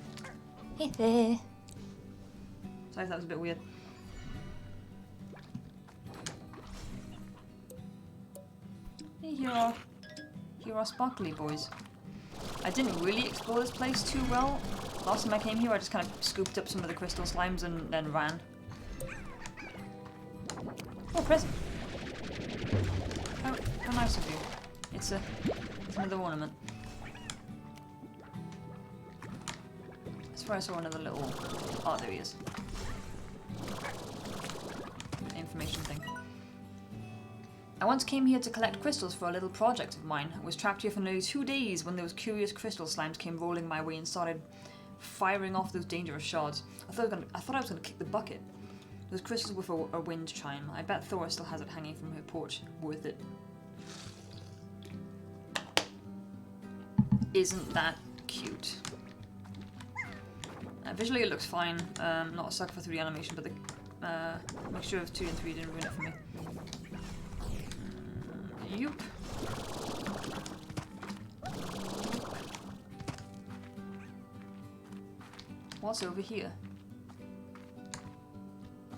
S1: Sorry if that was a bit weird. Hey, here are sparkly boys. I didn't really explore this place too well. Last time I came here, I just kind of scooped up some of the crystal slimes and then ran. Oh, present! How nice of you. It's another ornament. I swear I saw another little... Oh, there he is. Information thing. I once came here to collect crystals for a little project of mine. I was trapped here for nearly 2 days when those curious crystal slimes came rolling my way and started firing off those dangerous shards. I thought I was gonna kick the bucket. Those crystals were for a wind chime. I bet Thora still has it hanging from her porch. Worth it. Isn't that cute? Visually it looks fine. Not a sucker for 3D animation, but the mixture of 2 and 3 didn't ruin it for me. Yup. What's over here?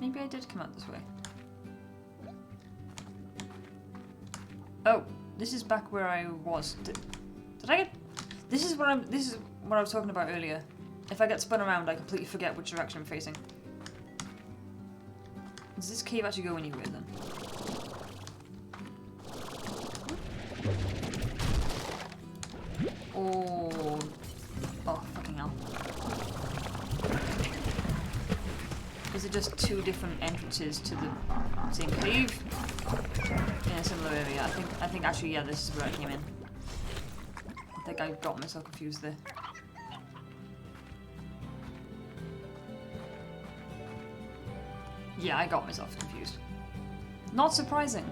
S1: Maybe I did come out this way. Oh, this is back where I was. Did I get? This is what I was talking about earlier. If I get spun around, I completely forget which direction I'm facing. Does this cave actually go anywhere then? Oh, fucking hell. Is it just 2 different entrances to the same cave? In a similar area. I think actually, yeah, this is where I came in. I think I got myself confused there. Yeah, I got myself confused. Not surprising.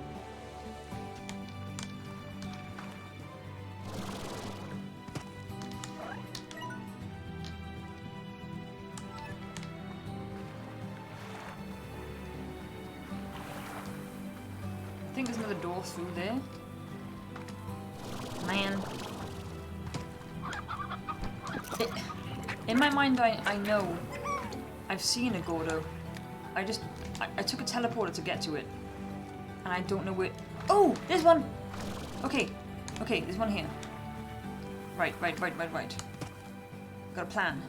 S1: I think there's another door through there. Man. In my mind, I know I've seen a Gordo. I took a teleporter to get to it. And I don't know where... Oh! There's one! Okay. Okay, there's one here. Right. Got a plan.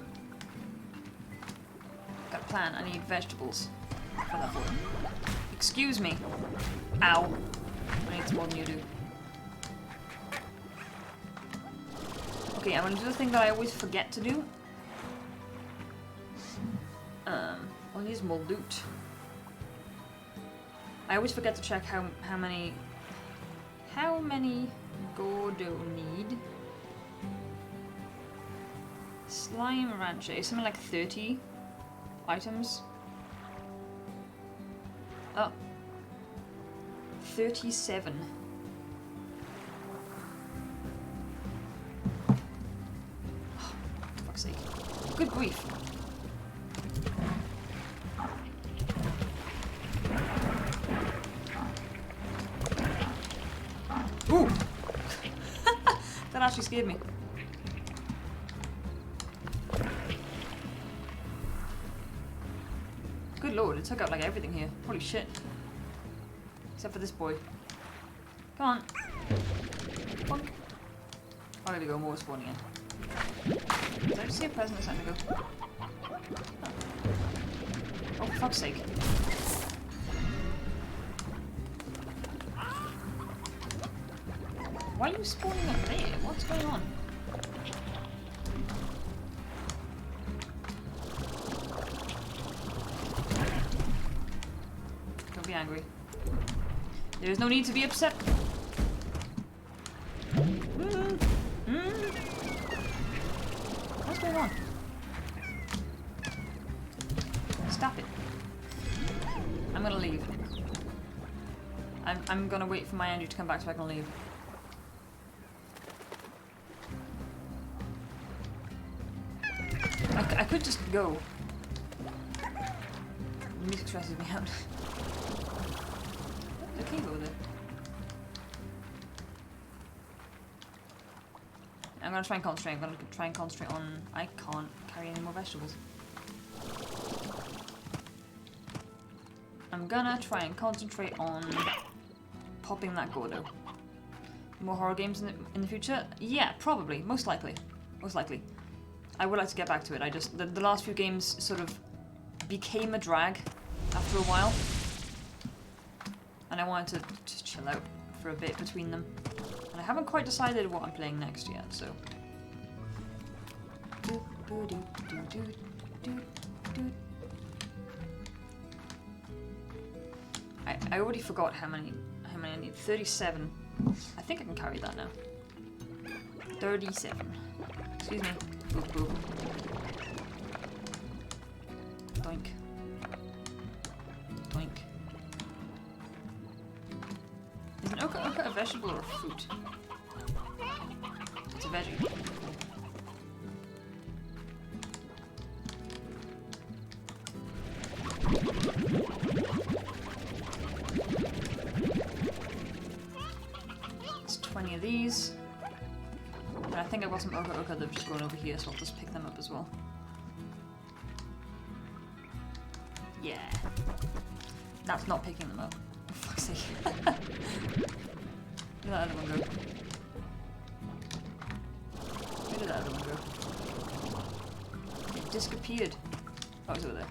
S1: I need vegetables for that one. Excuse me. Ow. I need more than you do. Okay, I'm gonna do the thing that I always forget to do. I'll use more loot. I always forget to check how many Gordo need. Slime rancher is something like 30 items. Oh. 37. Oh, for fuck's sake. Good grief. Ooh! That actually scared me. Good lord, it took out like everything here. Holy shit. Except for this boy. Come on. Bonk. Oh, there we go, more spawning in. Did I just see a present a second ago? Oh, for fuck's sake. Why are you spawning up there? What's going on? Don't be angry. There is no need to be upset. What's going on? Stop it. I'm gonna leave. I'm gonna wait for my Andrew to come back so I can leave. I could just go. The music stresses me out. There's a cave over there. I'm gonna try and concentrate. I'm gonna try and concentrate on... I can't carry any more vegetables. I'm gonna try and concentrate on popping that Gordo. More horror games in the future? Yeah, probably. Most likely. Most likely. I would like to get back to it. I just... The last few games sort of became a drag after a while. And I wanted to just chill out for a bit between them. And I haven't quite decided what I'm playing next yet, so... I already forgot how many I need. 37. I think I can carry that now. 37. Excuse me. Boop boop. Doink. Doink. Is an oka a vegetable or a fruit? It's a veggie. It's 20 of these. And I think I've got some oka that have just grown over here, so I'll just pick them up as well. Yeah. That's not picking them up. For fuck's sake. Where did that other one go? Where did that other one go? It disappeared. Oh, it's over there.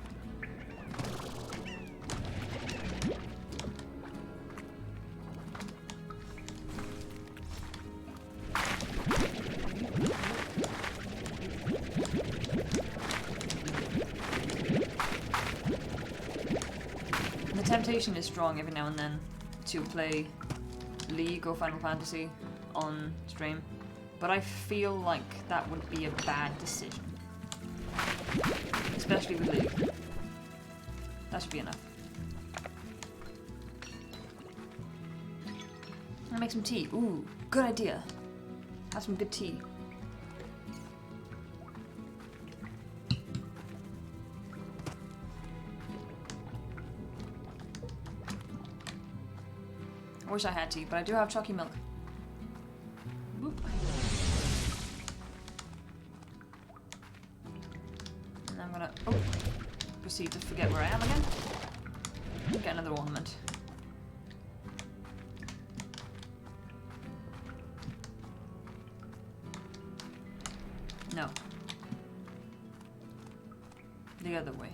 S1: The temptation is strong every now and then to play League or Final Fantasy on stream, but I feel like that would be a bad decision. Especially with League. That should be enough. I'll make some tea. Ooh, good idea. Have some good tea. I wish I had tea, but I do have chalky milk. Boop. And I'm gonna proceed to forget where I am again. Get another ornament. No. The other way.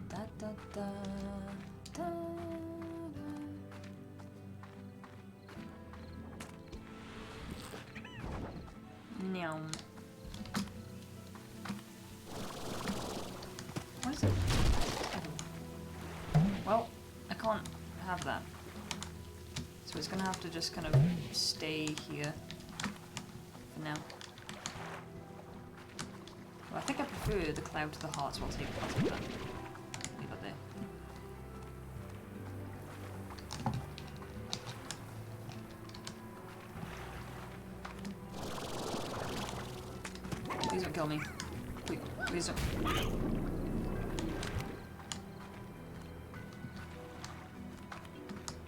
S1: Da da da da da. Meow. What is it? Well, I can't have that. So it's gonna have to just kind of stay here for now. Well, I think I prefer the cloud to the heart, so I'll take that. Leave it there. Please don't kill me. Please don't.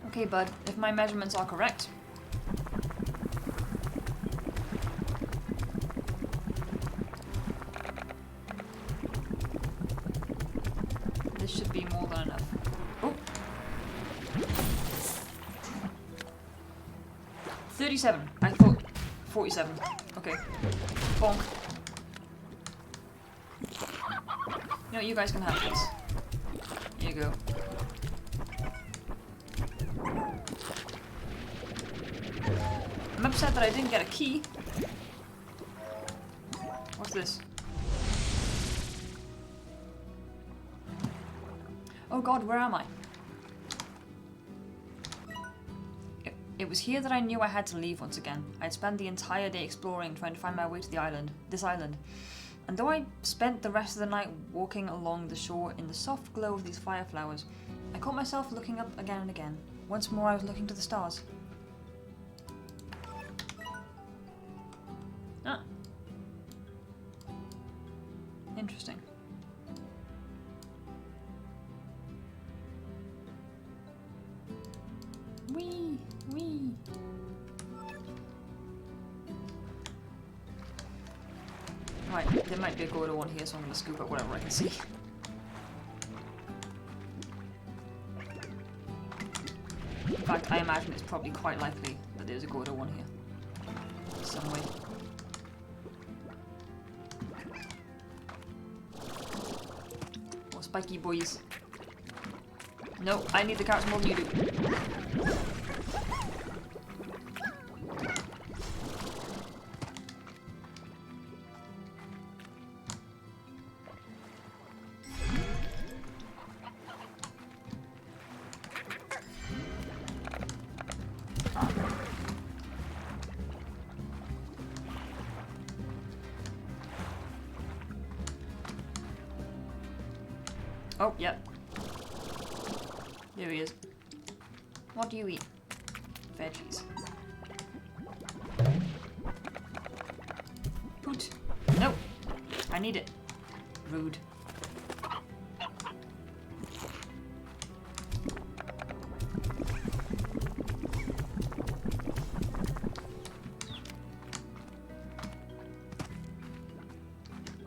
S1: Okay, bud, if my measurements are correct. should be more than enough. Oh! 37. I thought 47. Okay. Bonk. You know, you guys can have this. Here you go. I'm upset that I didn't get a key. What's this? Oh god, where am I? It was here that I knew I had to leave once again. I'd spent the entire day exploring, trying to find my way to this island. And though I spent the rest of the night walking along the shore in the soft glow of these fire flowers, I caught myself looking up again and again. Once more I was looking to the stars. Ah. Interesting. Wee! Wee! Right, there might be a Gordo one here, so I'm going to scoop up whatever I can see. In fact, I imagine it's probably quite likely that there's a Gordo one here. Some way. More spiky boys. No, I need the carrots more than you do. Oh, yep. There he is. What do you eat? Veggies. Poot. No! I need it. Rude.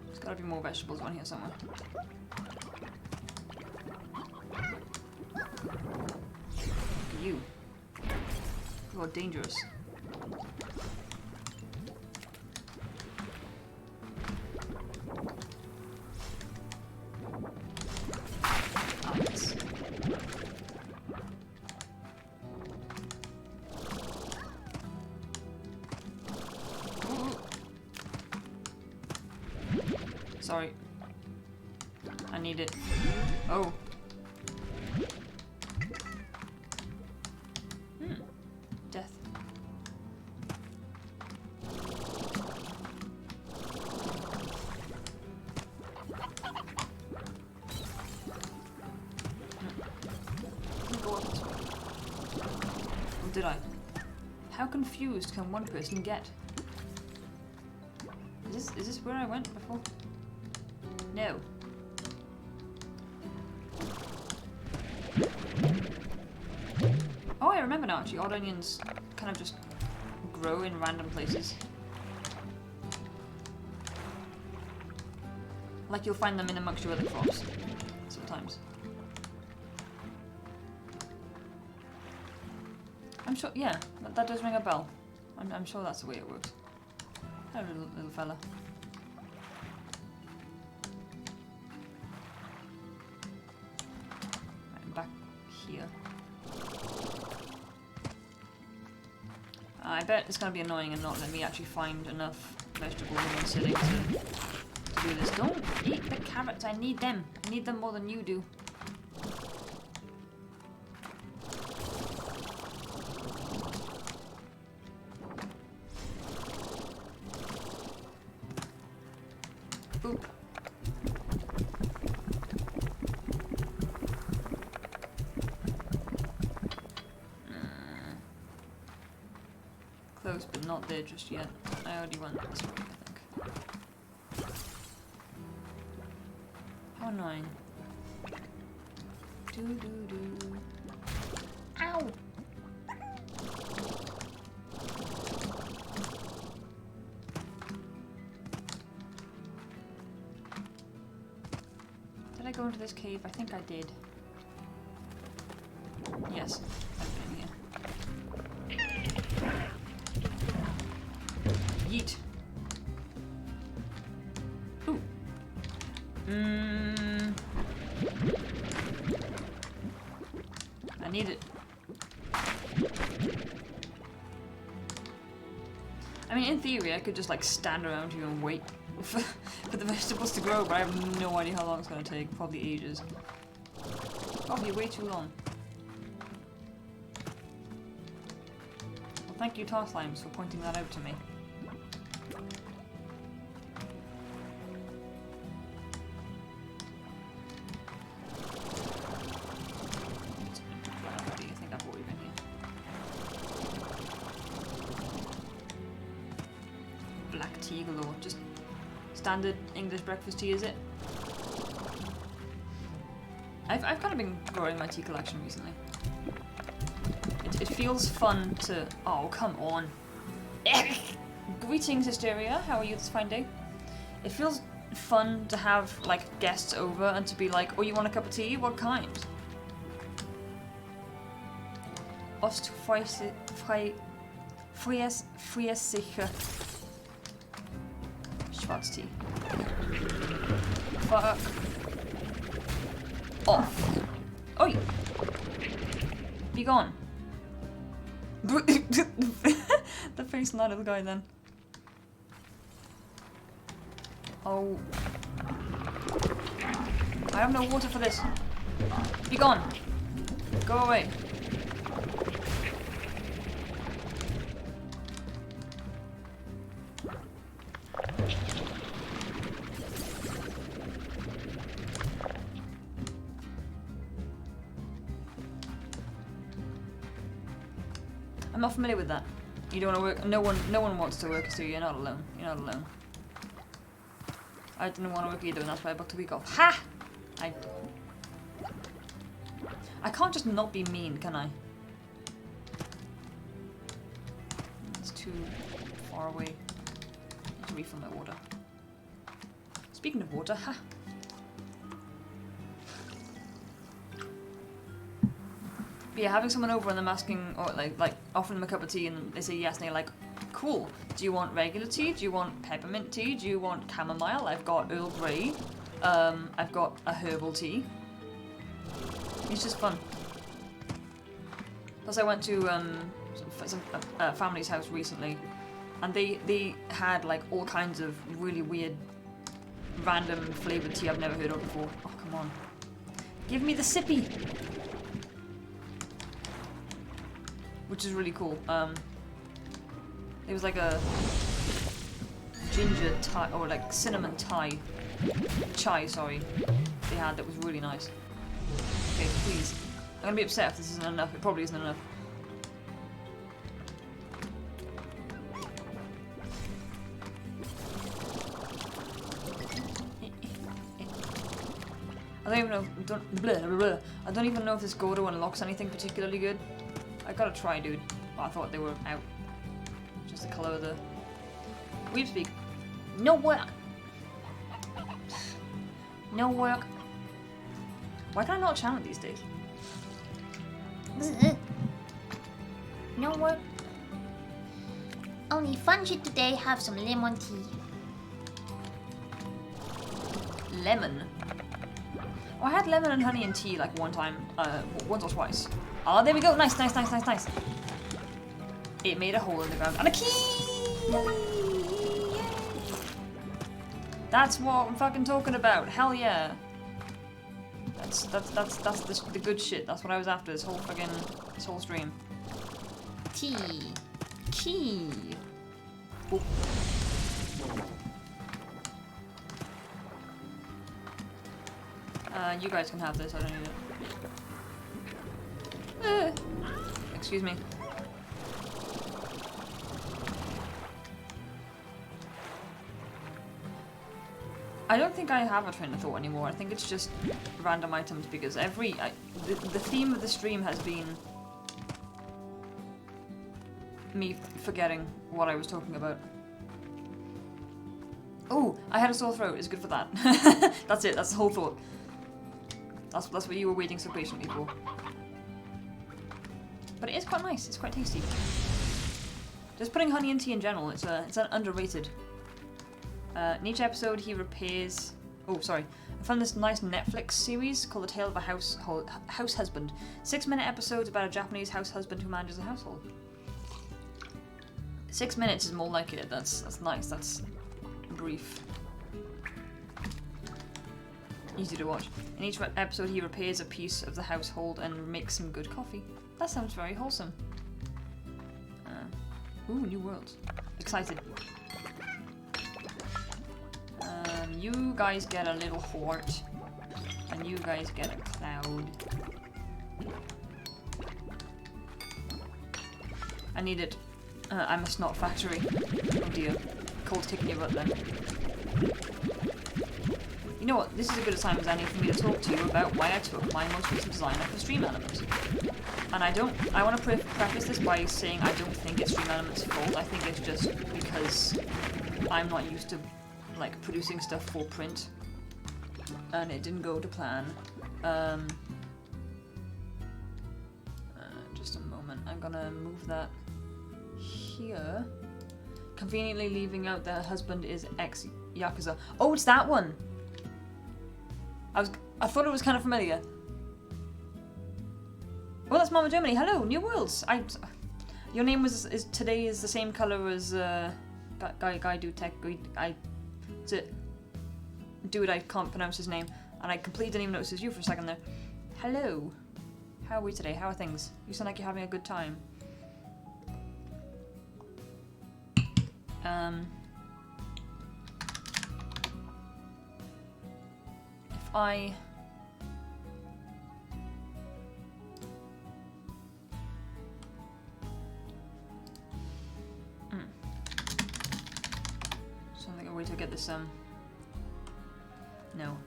S1: There's gotta be more vegetables on here somewhere. You. You are dangerous. Nice. Sorry. I need it. Oh. Death. Go up this way. Or did I? How confused can one person get? Is this where I went before? No. Oh, I remember now actually, odd onions kind of just grow in random places. Like you'll find them in amongst your other crops, sometimes. I'm sure, yeah, that does ring a bell. I'm sure that's the way it works. Hello, little fella. Right, I'm back here. I bet it's going to be annoying and not let me actually find enough vegetables in one sitting to do this. Don't eat the carrots, I need them. I need them more than you do. Boop. Close, but not there just yet. I already went this way, I think. How annoying. Do. Ow! Did I go into this cave? I think I did. Yes, I've been in here. Yeet. Ooh. I need it. I mean, in theory, I could just like stand around here and wait for the vegetables to grow, but I have no idea how long it's gonna take. Probably ages. Probably way too long. Well, thank you, Tar Slimes, for pointing that out to me. I think I've already been here. Black tea galore. Just standard English breakfast tea, is it? I've kind of been growing my tea collection recently. It feels fun to... Oh, come on. Greetings, Hysteria. How are you this fine day? It feels fun to have, like, guests over and to be like, oh, you want a cup of tea? What kind? Ostfriesicher. Schwarz tea. Fuck. Off. Oi! Be gone. The face of that little guy then. Oh. I have no water for this. Be gone. Go away. I'm not familiar with that. You don't want to work. No one wants to work, so you're not alone. You're not alone. I didn't want to work either, and that's why I booked a week off. Ha! I can't just not be mean, can I? It's too far away. I need to refill my water. Speaking of water, ha! But yeah, having someone over and them asking, or like offering them a cup of tea, and they say yes, and they're like, cool. Do you want regular tea? Do you want peppermint tea? Do you want chamomile? I've got Earl Grey. I've got a herbal tea. It's just fun. Plus, I went to some family's house recently, and they had like all kinds of really weird, random flavored tea I've never heard of before. Oh, come on. Give me the sippy! Which is really cool. It was like a ginger Thai, or like cinnamon chai, sorry, they had that was really nice. Okay, please. I'm gonna be upset if this isn't enough. It probably isn't enough. I don't even know. I don't even know if this Gordo unlocks anything particularly good. I gotta try, dude. Oh, I thought they were out. Just the colour of the... Weeb speak. No work! No work. Why can I not channel these days?
S2: No work. Only fun shit today, have some lemon tea.
S1: Lemon? Oh, I had lemon and honey and tea like one time, once or twice. Oh, there we go. Nice, nice, nice, nice, nice. It made a hole in the ground. And a key! Yay! That's what I'm fucking talking about. Hell yeah. That's the good shit. That's what I was after this whole stream.
S2: Tea.
S1: Key. Oh. You guys can have this. I don't need it. Excuse me. I don't think I have a train of thought anymore. I think it's just random items because the theme of the stream has been me forgetting what I was talking about. Oh, I had a sore throat. It's good for that. That's it. That's the whole thought. That's what you were waiting so patiently for. But it is quite nice. It's quite tasty. Just putting honey in tea in general, it's an underrated. In each episode, he repairs. Oh, sorry. I found this nice Netflix series called The Tale of a House Husband. 6-minute episodes about a Japanese house husband who manages a household. 6 minutes is more like it. That's nice. That's brief. Easy to watch. In each episode, he repairs a piece of the household and makes some good coffee. That sounds very wholesome. Ooh, new worlds. Excited. You guys get a little hort. And you guys get a cloud. I need it. I'm a snot factory. Oh dear. Cold's kicking your butt then. You know what? This is a good time as any for me to talk to you about why I took my most recent design off of Stream Elements. And I want to preface this by saying I don't think it's Stream Elements' fault. I think it's just because I'm not used to like producing stuff for print, and it didn't go to plan. Just a moment. I'm gonna move that here. Conveniently leaving out that her husband is ex-Yakuza. Oh, it's that one! I thought it was kind of familiar. Oh, that's Mama Germany. Hello, New Worlds. Your name is today is the same color as guy do tech. Dude, I can't pronounce his name, and I completely didn't even notice it was you for a second there. Hello. How are we today? How are things? You sound like you're having a good time. If I... Something a way to get this, no.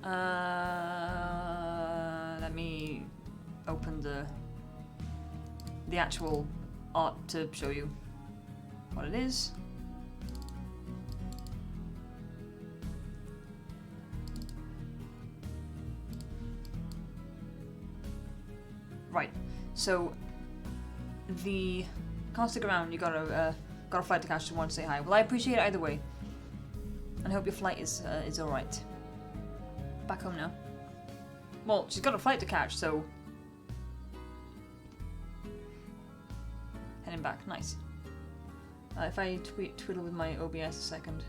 S1: Let me open the actual art to show you what it is. Right, so can't stick around. You got a flight to catch. Just want to say hi. Well, I appreciate it either way, and I hope your flight is all right. Back home now. Well, she's got a flight to catch, so heading back. Nice. If I twiddle with my OBS a second.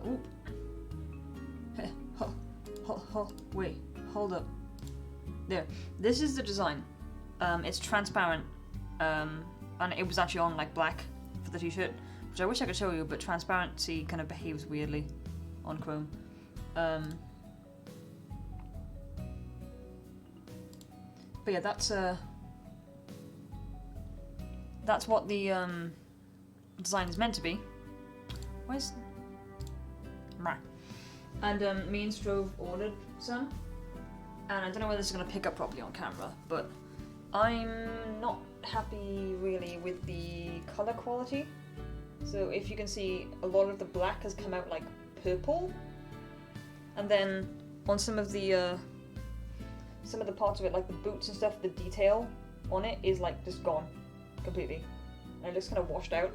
S1: Oop. Wait, hold up. There. This is the design. It's transparent, and it was actually on like black for the t-shirt, which I wish I could show you, but transparency kind of behaves weirdly on Chrome. But yeah, that's what the design is meant to be. Where's... And me and Strove ordered some, and I don't know whether this is going to pick up properly on camera, but I'm not happy really with the colour quality. So if you can see, a lot of the black has come out like purple, and then on some of the parts of it, like the boots and stuff, the detail on it is like just gone completely, and it looks kind of washed out.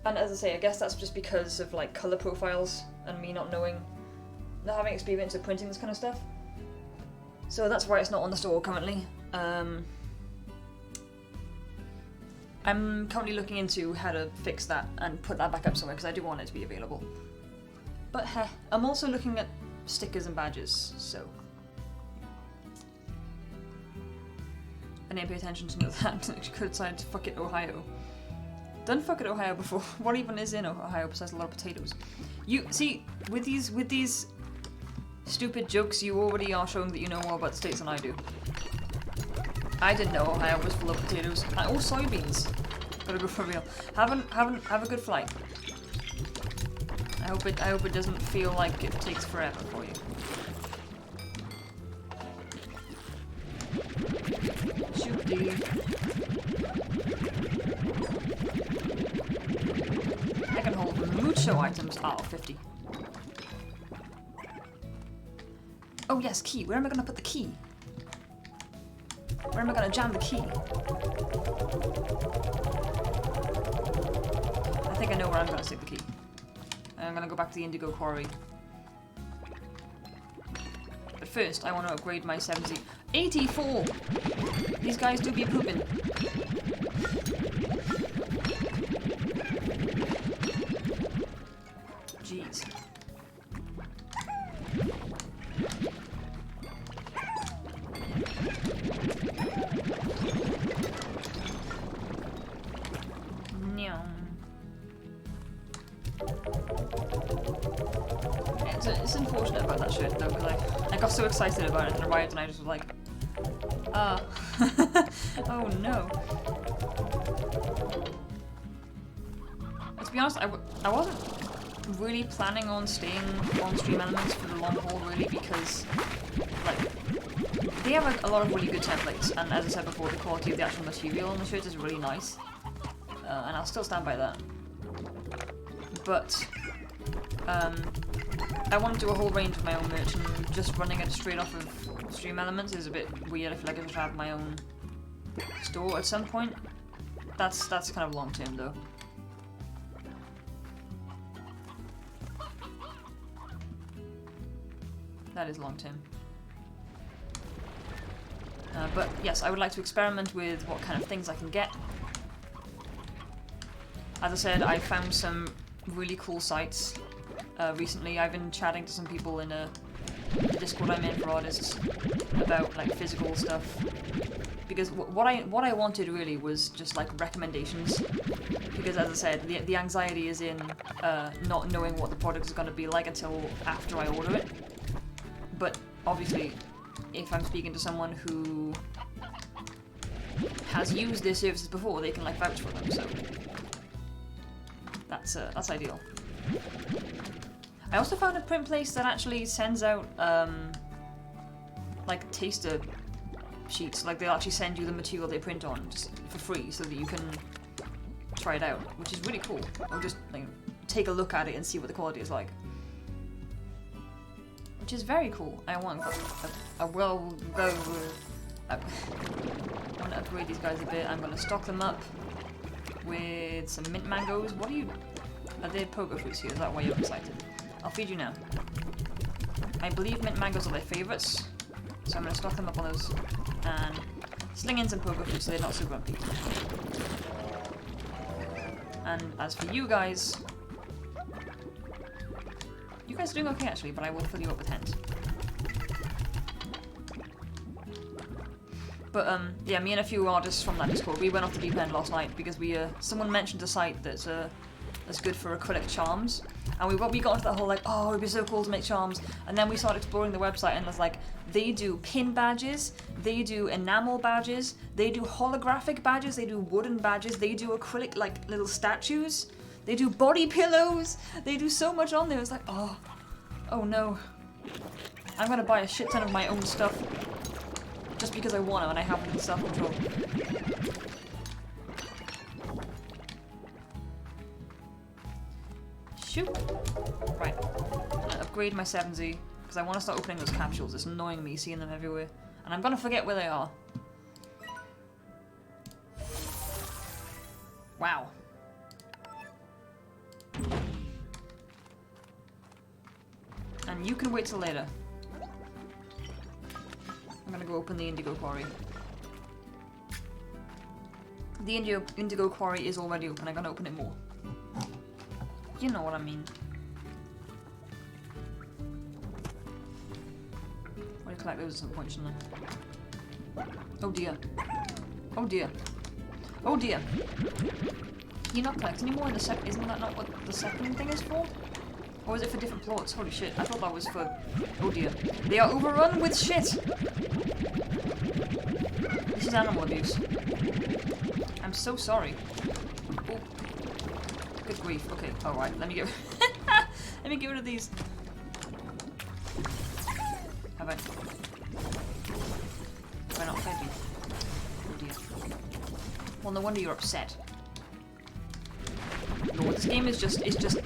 S1: And as I say, I guess that's just because of like colour profiles and me not having experience of printing this kind of stuff. So that's why it's not on the store currently. I'm currently looking into how to fix that and put that back up somewhere, because I do want it to be available. But I'm also looking at stickers and badges, so I didn't pay attention to know that. I could decide to fuck it Ohio. Done fuck it Ohio before. What even is in Ohio besides a lot of potatoes? You see, with these stupid jokes, you already are showing that you know more about the States than I do. I didn't know Ohio was full of potatoes. Or soybeans. Gotta go for real. Have a good flight. I hope it doesn't feel like it takes forever for you. Shoot the... I can hold much show items out of 50. Oh yes, key. Where am I gonna put the key? Where am I gonna jam the key? I think I know where I'm gonna stick the key. I'm gonna go back to the Indigo Quarry. But first, I want to upgrade my 70. 84! These guys do be pooping. Jeez. It's unfortunate about that shirt though, because I got so excited about it and arrived and I just was like, oh no. To be honest, I wasn't really planning on staying on Stream Elements for the long haul really, because like they have a lot of really good templates, and as I said before, the quality of the actual material on the shirts is really nice, and I'll still stand by that. But I want to do a whole range of my own merch, and just running it straight off of Stream Elements is a bit weird. I feel like I should have my own store at some point. That's kind of long term though. That is long term. But yes, I would like to experiment with what kind of things I can get. As I said, I found some really cool sites recently. I've been chatting to some people in the Discord I'm in for artists about like physical stuff, because what I wanted really was just like recommendations, because as I said, the anxiety is in not knowing what the product is going to be like until after I order it. But obviously, if I'm speaking to someone who has used their services before, they can like vouch for them, so that's ideal. I also found a print place that actually sends out like taster sheets. Like they'll actually send you the material they print on just for free, so that you can try it out, which is really cool. Or just like take a look at it and see what the quality is like, which is very cool. I want I'm gonna upgrade these guys a bit. I'm gonna stock them up with some mint mangoes. What are you? Are there pogo fruits here? Is that why you're excited? I'll feed you now. I believe mint mangoes are their favourites, so I'm going to stock them up on those and sling in some pogo fruits so they're not so grumpy. And as for you guys are doing okay actually, but I will fill you up with hens. But yeah, me and a few artists from that Discord, we went off the deep end last night because someone mentioned a site that's good for acrylic charms, and we got into that whole like, oh, it'd be so cool to make charms, and then we started exploring the website and it's like, they do pin badges, they do enamel badges, they do holographic badges, they do wooden badges, they do acrylic like little statues, they do body pillows, they do so much on there. It's like, oh no, I'm gonna buy a shit ton of my own stuff just because I want to and I have it in self-control. Shoot. Right. I'm gonna upgrade my 7Z because I want to start opening those capsules. It's annoying me seeing them everywhere. And I'm gonna forget where they are. Wow. And you can wait till later. I'm gonna go open the Indigo Quarry. The Indigo Quarry is already open. I'm gonna open it more. You know what I mean. I'll collect those at some point, shouldn't I? Oh dear. Oh dear. Oh dear. Can you not collect anymore in the second? Isn't that not what the second thing is for? Or is it for different plots? Holy shit, I thought that was for... Oh dear. They are overrun with shit! This is animal abuse. I'm so sorry. Oh. Good grief. Okay, alright, let me get... let me get rid of these. Have I not fed you? Oh dear. Well, no wonder you're upset. Lord, this game is just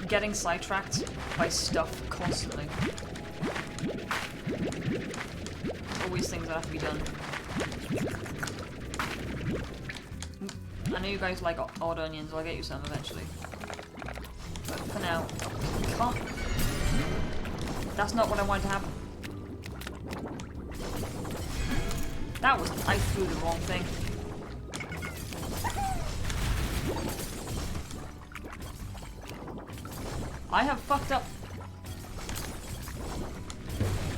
S1: getting sidetracked by stuff constantly. Always things that have to be done. I know you guys like odd onions, I'll get you some eventually. But for now, I can't. That's not what I wanted to happen. That was, I threw the wrong thing. I have fucked up.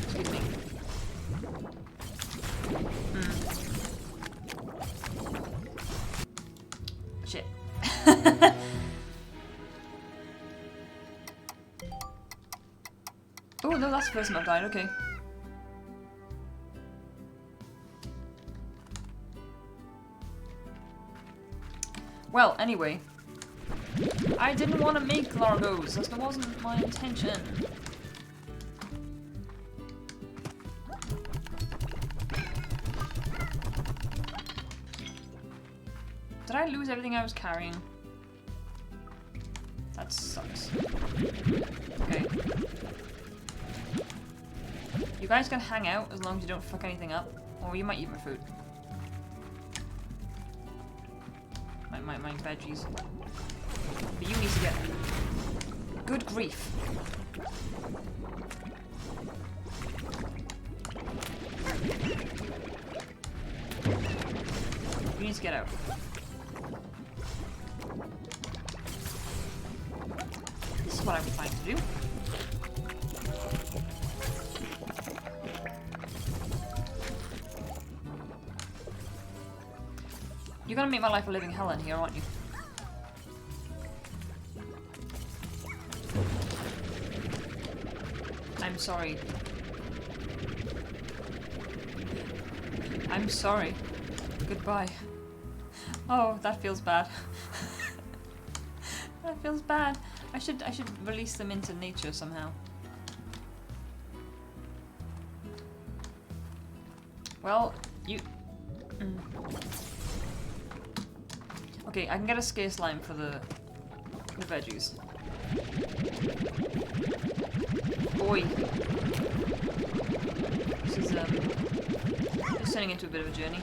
S1: Excuse me. Shit. Oh no, that's the first time I've died, okay. Well, anyway. I didn't want to make Largos, that wasn't my intention. Did I lose everything I was carrying? That sucks. Okay. You guys can hang out as long as you don't fuck anything up. Or you might eat my food. My veggies. But you need to get... Good grief. You need to get out. This is what I'm trying to do. You're gonna make my life a living hell in here, aren't you? I'm sorry. I'm sorry. Goodbye. Oh, that feels bad. That feels bad. I should release them into nature somehow. Well, you... Okay, I can get a scare slime for the veggies. Boy. This is just turning into a bit of a journey.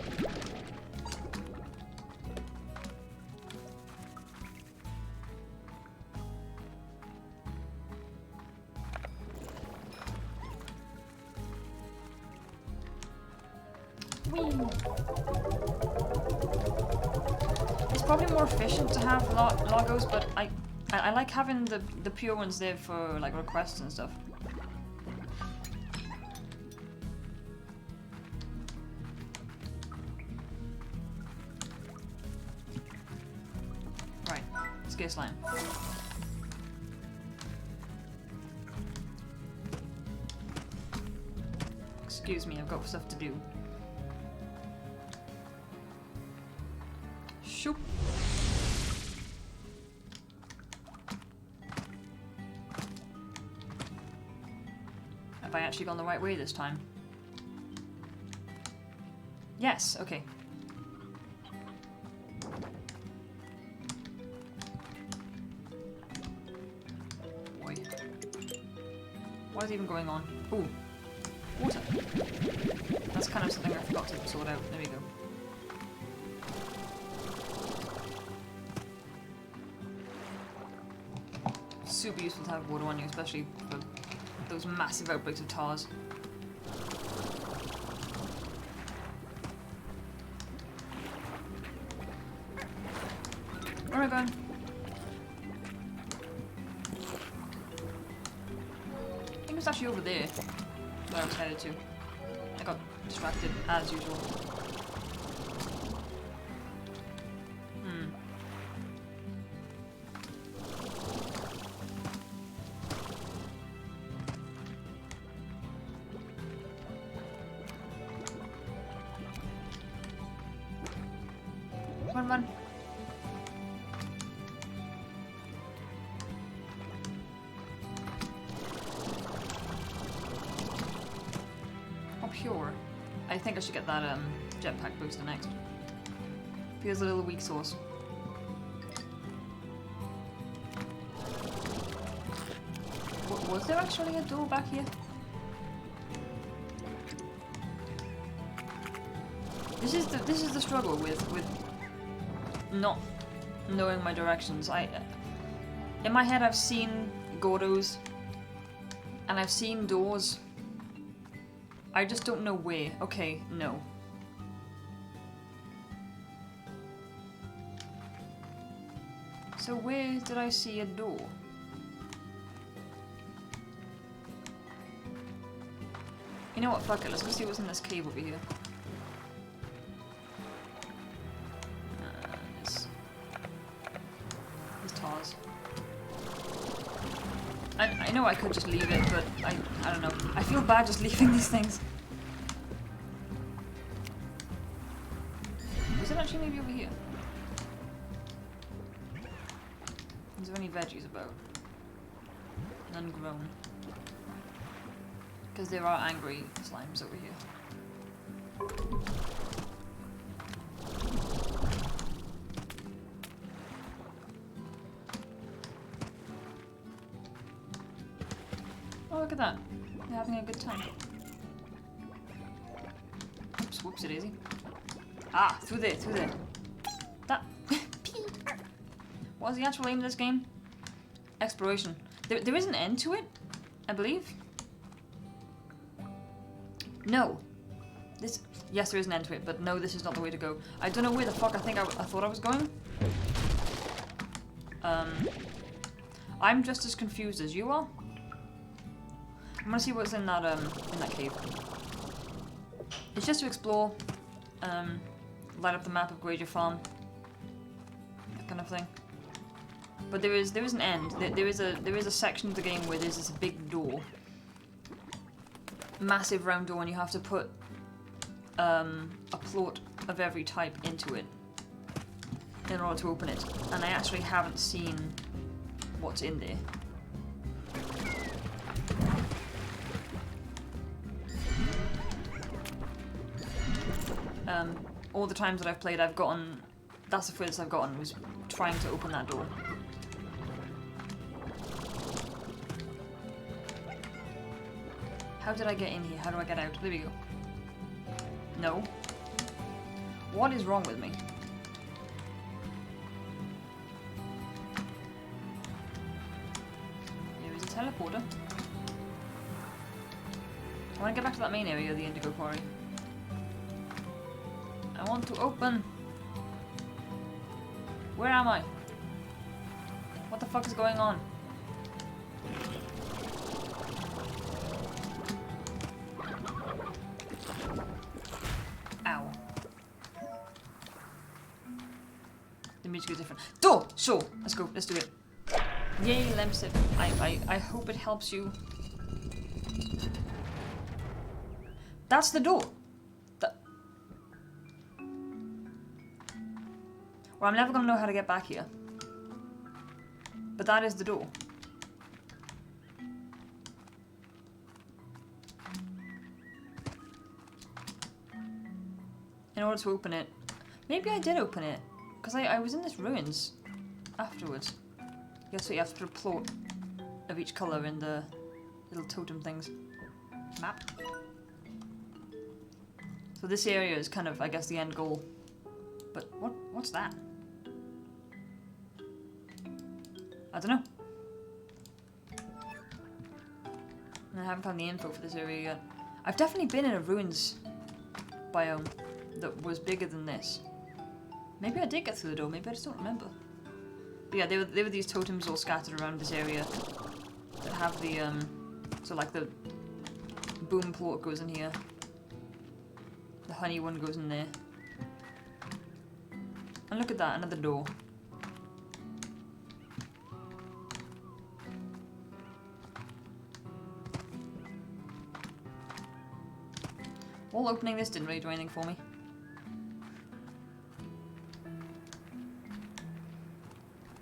S1: It's probably more efficient to have logos, but I like having the pure ones there for like requests and stuff. Right, scare slime. Excuse me, I've got stuff to do. Shoop. Have I actually gone the right way this time? Yes, okay. Boy. What is even going on? Ooh. Water. That's kind of something I forgot to sort out. There we go. Super useful to have water on you, especially for those massive outbreaks of tars. Where am I going? I think it was actually over there where I was headed to. I got distracted as usual. Run. Oh, pure. I think I should get that jetpack booster next. Feels a little weak sauce. Was there actually a door back here? This is the struggle with not knowing my directions. In my head I've seen Gordos and I've seen doors. I just don't know where. Okay, no. So where did I see a door? You know what, fuck it, let's go see what's in this cave over here. There's tars. I know I could just leave it, but I don't know. I feel bad just leaving these things. Was it actually maybe over here? Is there any veggies about? None grown. Because there are angry slimes over here. Oh, look at that. They're having a good time. Oops, whoopsie daisy. Ah, through there, through there. That. What was the actual aim of this game? Exploration. There is an end to it, I believe. No. Yes, there is an end to it, but no, this is not the way to go. I don't know where the fuck I thought I was going. I'm just as confused as you are. I'm gonna see what's in that cave. It's just to explore, light up the map, upgrade your farm, that kind of thing. But there is an end. There is a section of the game where there's this big door, massive round door, and you have to put a plot of every type into it in order to open it. And I actually haven't seen what's in there. All the times that I've played, I've gotten... That's the furthest I've gotten, was trying to open that door. How did I get in here? How do I get out? There we go. No. What is wrong with me? There is a teleporter. I want to get back to that main area of the Indigo Quarry. I want to open. Where am I? What the fuck is going on? Ow. The music is different. Door! Sure! Let's go. Let's do it. Yay, Lemsip. I hope it helps you. That's the door. Well, I'm never going to know how to get back here. But that is the door. In order to open it... Maybe I did open it. Because I was in this ruins afterwards. Yeah, so you have to put a plot of each colour in the little totem things. Map. So this area is kind of, I guess, the end goal. But what's that? I don't know. I haven't found the info for this area yet. I've definitely been in a ruins biome that was bigger than this. Maybe I did get through the door, maybe I just don't remember. But yeah, there were these totems all scattered around this area that have the, so like the boom plort goes in here. The honey one goes in there. And look at that, another door. All opening this didn't really do anything for me.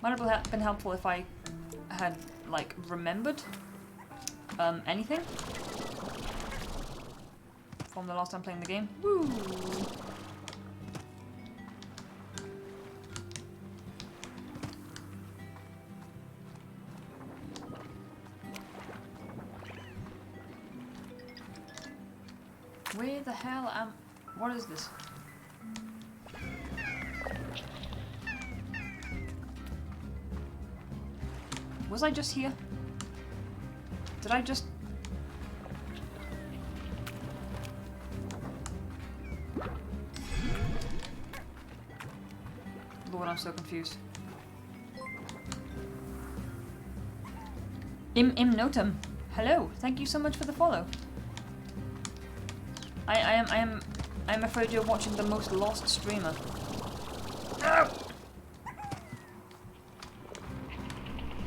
S1: Might have been helpful if I had, like, remembered anything from the last time playing the game. Woo! Where the hell am... What is this? Was I just here? Did I just... Lord, I'm so confused. Imnotum. Hello. Thank you so much for the follow. I'm afraid you're watching the most lost streamer. No!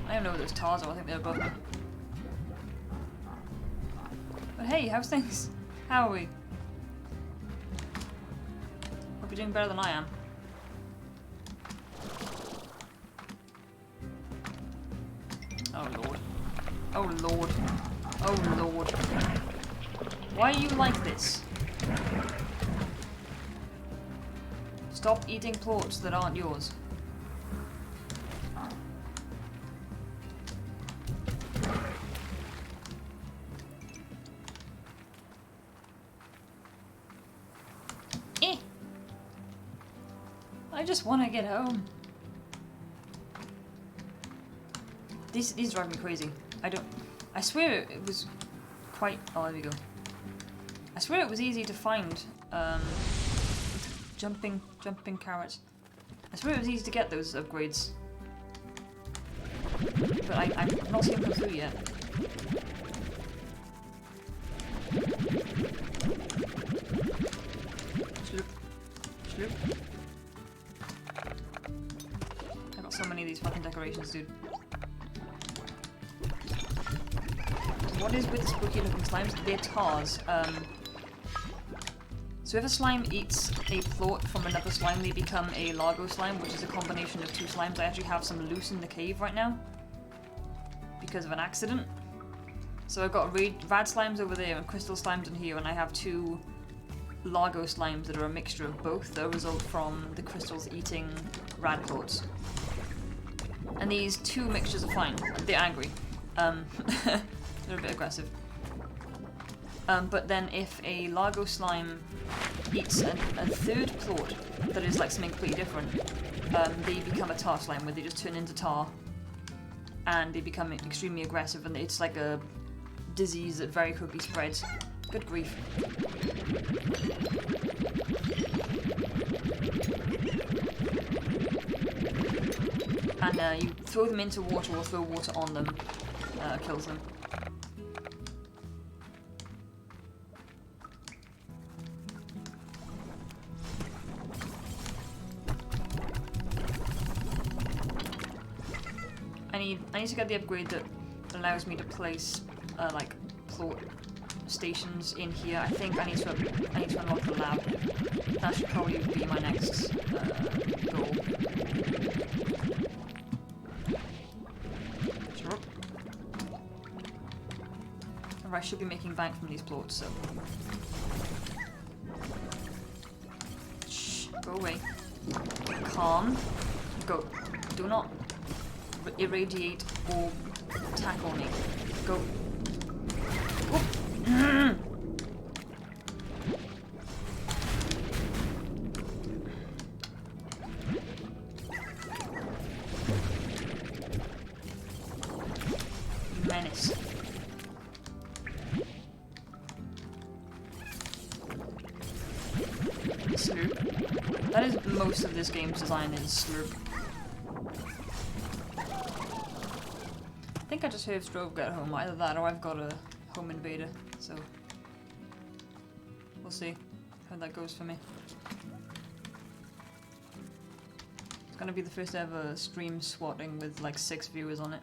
S1: I don't know what those tars are. I think they're above me. But hey, how's things? How are we? Hope you're doing better than I am. Oh lord. Oh lord. Oh lord. Why are you like this? Stop eating plorts that aren't yours. I just want to get home. These drive me crazy. I swear it was quite... Oh, there we go. I swear it was easy to find jumping carrots. I swear it was easy to get those upgrades. But I've not seen them through yet. Sloop. Sloop. I got so many of these fucking decorations, dude. What is with spooky looking slimes? They're tars. So if a slime eats a plort from another slime, they become a Largo slime, which is a combination of two slimes. I actually have some loose in the cave right now because of an accident. So I've got rad slimes over there and crystal slimes in here, and I have two Largo slimes that are a mixture of both that result from the crystals eating rad plorts. And these two mixtures are fine. They're angry. They're a bit aggressive. But then if a Largo slime eats a third plort that is like something completely different, they become a tar slime where they just turn into tar and they become extremely aggressive, and it's like a disease that very quickly spreads. Good grief. And you throw them into water or throw water on them, kills them. I need to get the upgrade that allows me to place like plort stations in here. I think I need to unlock the lab. That should probably be my next goal. Sure. Or I should be making bank from these plorts, so. Shh, go away. Calm. Go. Do not irradiate or tackle me. Go. Menace. Slurp. That is most of this game's design, is slurp. I think I just heard Strove get home, either that or I've got a home invader, so we'll see how that goes for me. It's gonna be the first ever stream swatting with like 6 viewers on it.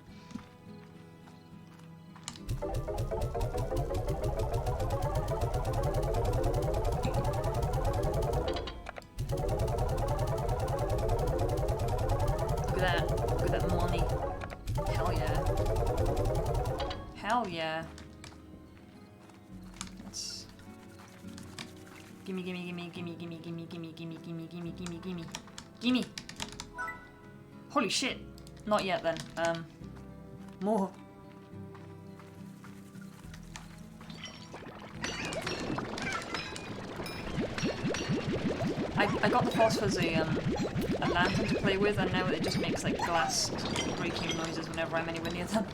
S1: Look at that money. Hell yeah. Hell yeah. That's... Gimme, gimme, gimme, gimme, gimme, gimme, gimme, gimme, gimme, gimme, gimme, gimme. Gimme! Holy shit! Not yet then. More. phosphor's a lantern to play with, and now it just makes like glass breaking noises whenever I'm anywhere near them.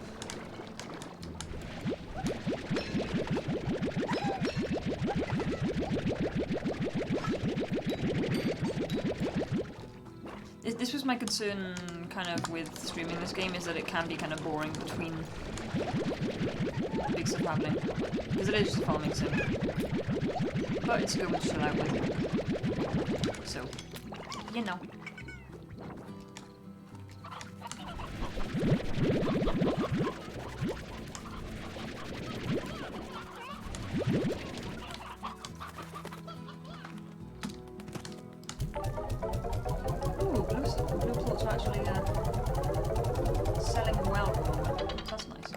S1: This was my concern kind of with streaming this game, is that it can be kind of boring between big stuff happening. Because it is just a farming sim. But it's a good one to chill out with. So, you know. Blue plots are actually selling well at the moment. That's nice.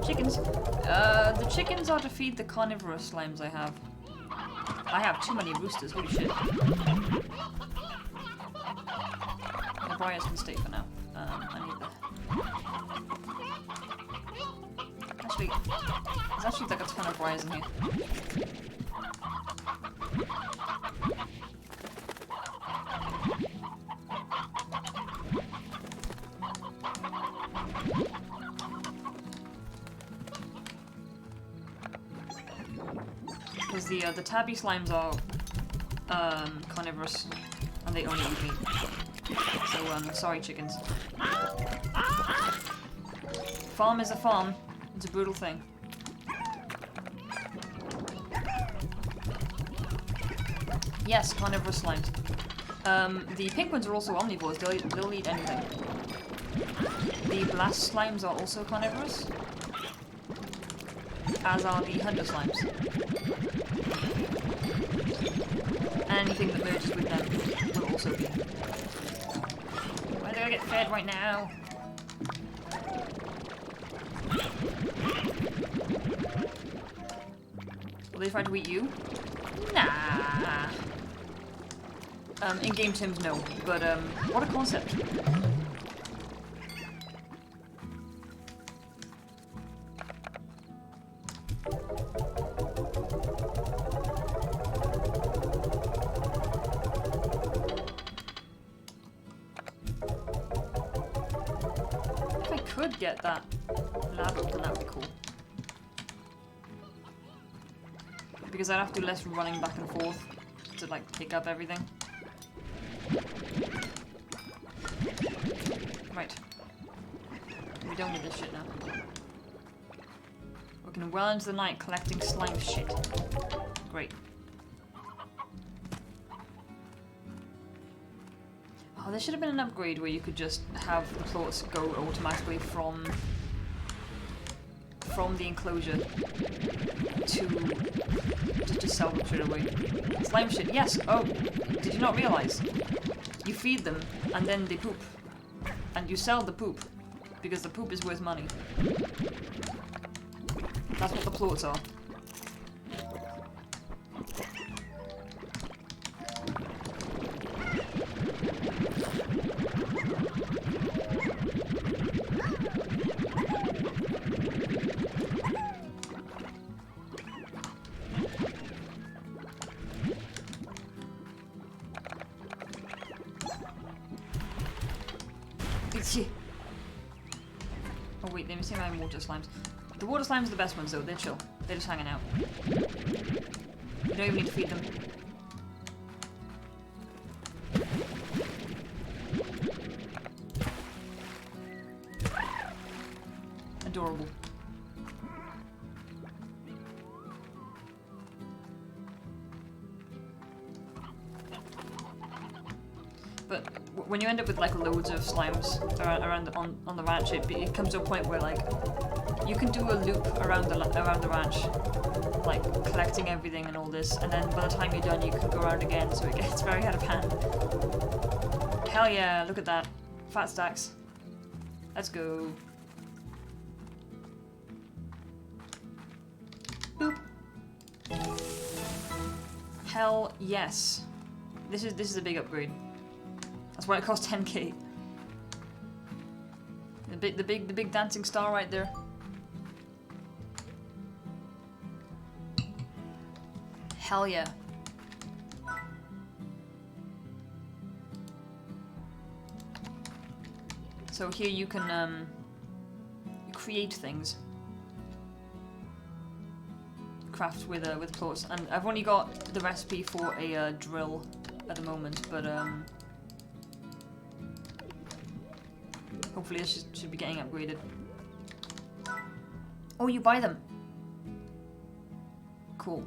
S1: Chickens. The chickens are to feed the carnivorous slimes I have. I have too many roosters, holy shit. The briars can stay for now. I need the... Actually, there's actually like a ton of briars in here. Because the tabby slimes are carnivorous and they only eat meat. So sorry chickens. Farm is a farm. It's a brutal thing. Yes, carnivorous slimes. The pink ones are also omnivores. They'll eat anything. The blast slimes are also carnivorous, as are the hunter slimes. Anything that merges with them will also be. Why do I get fed right now? Will they try to eat you? Nah. In-game terms, no. But, what a concept. If I could get that lab open, that would be cool. Because I'd have to do less running back and forth to, like, pick up everything. Right. We don't need this shit now. Working well into the night collecting slime shit. Great. Oh, there should have been an upgrade where you could just have the plots go automatically from the enclosure to just sell them straight away. Slime shit, yes! Oh, did you not realise? You feed them, and then they poop. And you sell the poop, because the poop is worth money. That's what the plots are. Oh wait, let me see my water slimes. The water slimes are the best ones though, they're chill. They're just hanging out. You don't even need to feed them. Adorable. But when you end up with like loads of slimes around on the ranch, it comes to a point where like you can do a loop around the ranch, like collecting everything and all this, and then by the time you're done, you can go around again. So it gets very out of hand. Hell yeah! Look at that, fat stacks. Let's go. Boop. Hell yes. This is a big upgrade. That's why it costs 10k. The big dancing star right there. Hell yeah. So here you can create things. Craft with plorts, and I've only got the recipe for a drill at the moment, but hopefully this should be getting upgraded. Oh, you buy them. Cool.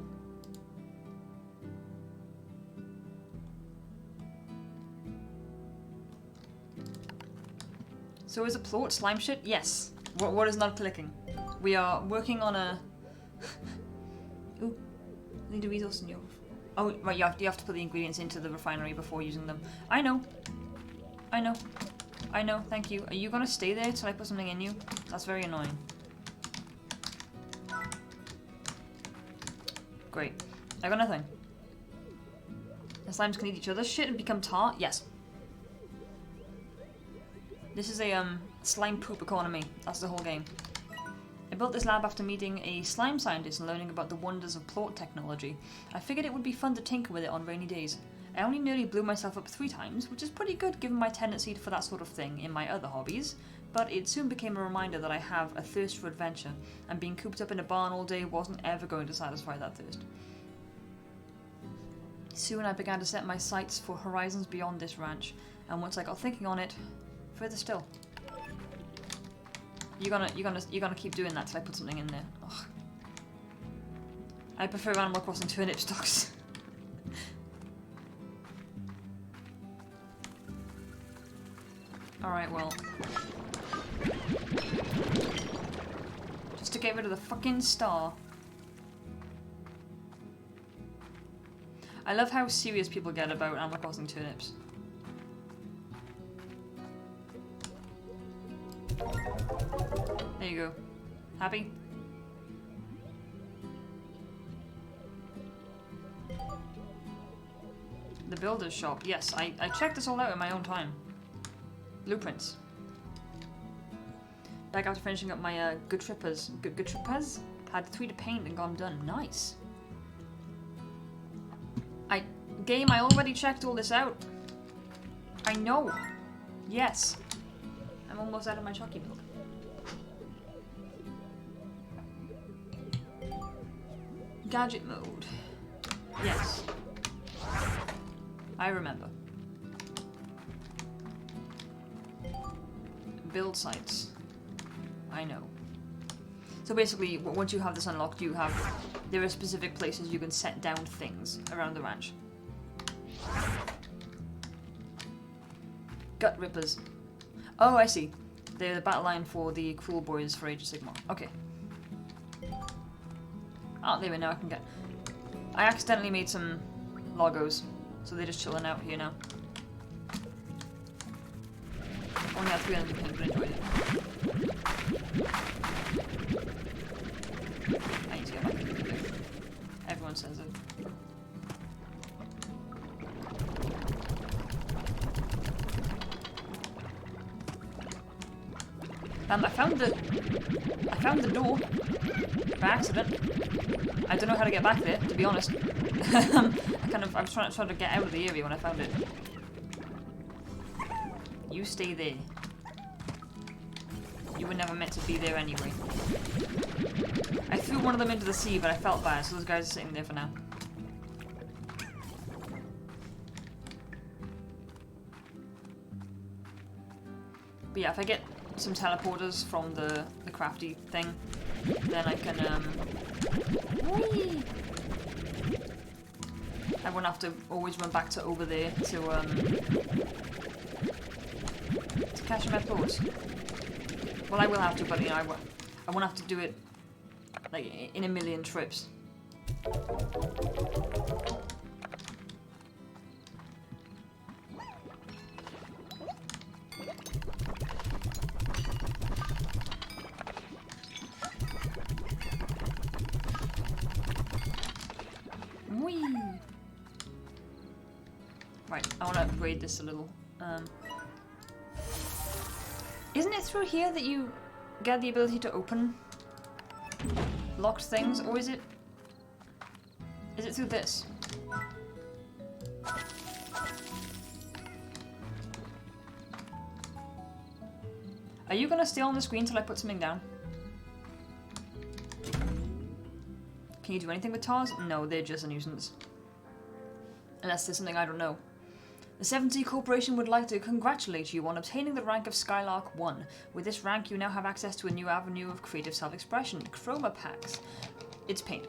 S1: So is a plort slime shit? Yes. What is not clicking? We are working on a... Ooh. I need a resource in your... Oh, right, you have to put the ingredients into the refinery before using them. I know. I know. I know, thank you. Are you gonna stay there till I put something in you? That's very annoying. Great. I got nothing. The slimes can eat each other's shit and become tart? Yes. This is a slime poop economy. That's the whole game. I built this lab after meeting a slime scientist and learning about the wonders of plort technology. I figured it would be fun to tinker with it on rainy days. I only nearly blew myself up 3 times, which is pretty good given my tendency for that sort of thing in my other hobbies, but it soon became a reminder that I have a thirst for adventure, and being cooped up in a barn all day wasn't ever going to satisfy that thirst. Soon I began to set my sights for horizons beyond this ranch, and once I got thinking on it, further still. You're gonna keep doing that till I put something in there. Ugh. I prefer Animal Crossing turnip stocks. Alright, well. Just to get rid of the fucking star. I love how serious people get about Animal Crossing turnips. There you go. Happy? The builder's shop. Yes, I checked this all out in my own time. Blueprints. Back after finishing up my good trippers. Good trippers? Had 3 to paint and gone done. Nice. Game, I already checked all this out. I know. Yes. I'm almost out of my chalky milk. Gadget mode. Yes. I remember. Build sites. I know. So basically, once you have this unlocked, there are specific places you can set down things around the ranch. Gut rippers. Oh, I see. They're the battle line for the cruel boys for Age of Sigmar. Okay. Oh, there we go. I can get... I accidentally made some logos, so they're just chilling out here now. Only had 300 pins, but enjoyed it. I need to get back into the booth. Everyone says it. I found the door by accident. I don't know how to get back there, to be honest. I was trying to get out of the area when I found it. You stay there. You were never meant to be there anyway. I threw one of them into the sea, but I felt bad, so those guys are sitting there for now. But yeah, if I get some teleporters from the crafty thing, then I can whee! I won't have to always run back to over there to catch my plorts. Well, I will have to, but you know, I won't have to do it like in a million trips. Right, I want to upgrade this a little. Isn't it through here that you get the ability to open locked things, or is it Is it through this? Are you gonna stay on the screen till I put something down? Can you do anything with TARs? No, they're just a nuisance. Unless there's something I don't know. The 7C Corporation would like to congratulate you on obtaining the rank of Skylark 1. With this rank, you now have access to a new avenue of creative self-expression, Chroma Packs. It's paint.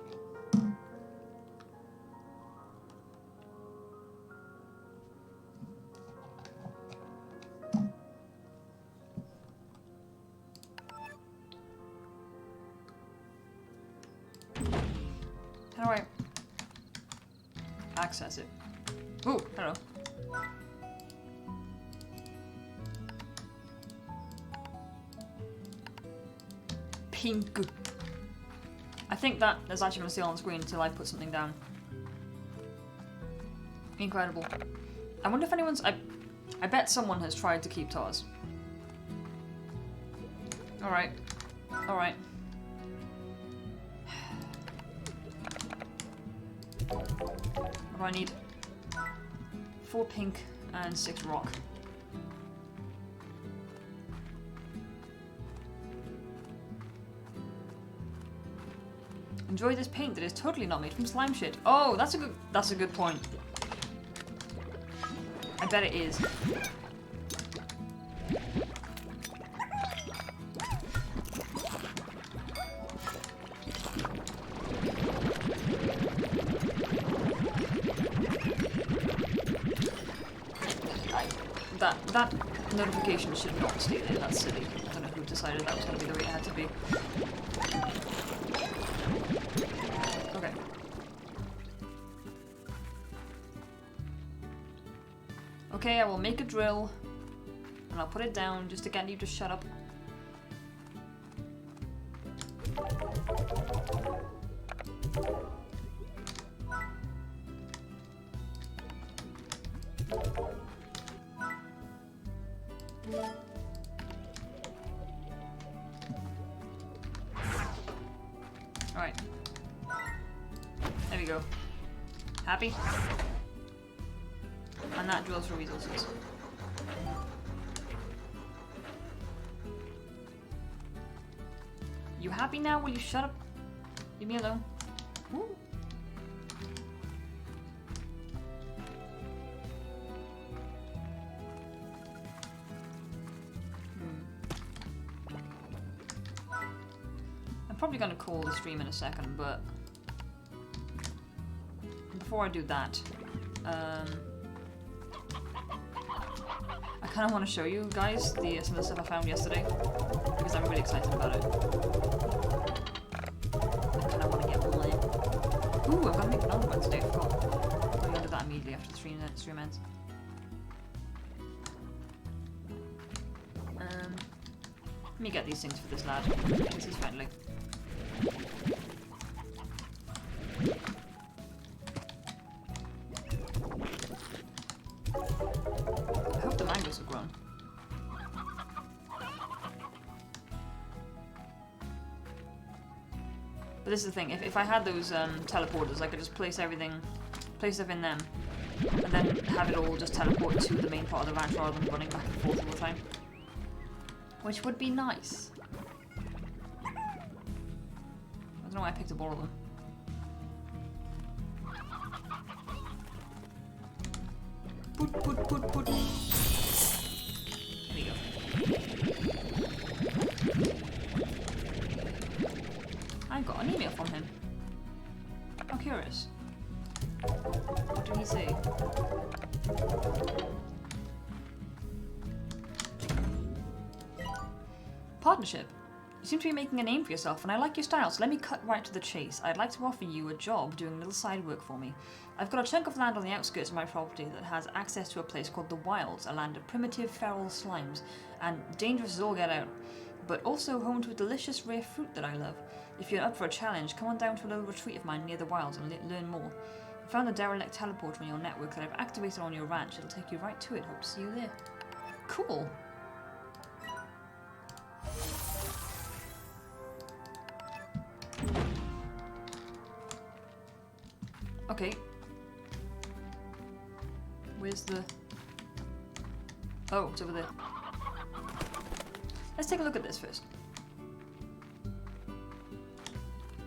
S1: How do I access it? Ooh, hello. Pink. I think that is actually going to stay on the screen until I put something down. Incredible. I wonder if anyone's... I bet someone has tried to keep TARs. Alright. Alright. What do I need? 4 pink and 6 rock. Enjoy this paint that is totally not made from slime shit. Oh, that's a good point. I bet it is. That notification should not stay there, that's silly. I don't know who decided that was going to be the way it had to be. Okay. Okay, I will make a drill, and I'll put it down just to get you to shut up. Alright. There we go. Happy? And that drills for resources. You happy now? Will you shut up? Leave me alone. Woo. I'm probably going to call the stream in a second, but before I do that, I kind of want to show you guys some of the stuff I found yesterday, because I'm really excited about it. I kind of want to get all in. Ooh, I've got to make another one today, I forgot. I'm going to do that immediately after the stream ends. Let me get these things for this lad, because he's friendly. I hope the mangoes have grown. But this is the thing, if I had those teleporters, I could just place stuff in them, and then have it all just teleport to the main part of the ranch rather than running back and forth all the time. Which would be nice. I don't know why I picked up all of them. Put. There we go. I got an email from him. I'm curious. What did he say? Partnership. You seem to be making a name for yourself, and I like your style, so let me cut right to the chase. I'd like to offer you a job doing a little side work for me. I've got a chunk of land on the outskirts of my property that has access to a place called the Wilds, a land of primitive feral slimes, and dangerous as all get out, but also home to a delicious rare fruit that I love. If you're up for a challenge, come on down to a little retreat of mine near the Wilds and learn more. I found a derelict teleporter on your network that I've activated on your ranch. It'll take you right to it. Hope to see you there. Cool. Okay. Where's the... Oh, it's over there. Let's take a look at this first.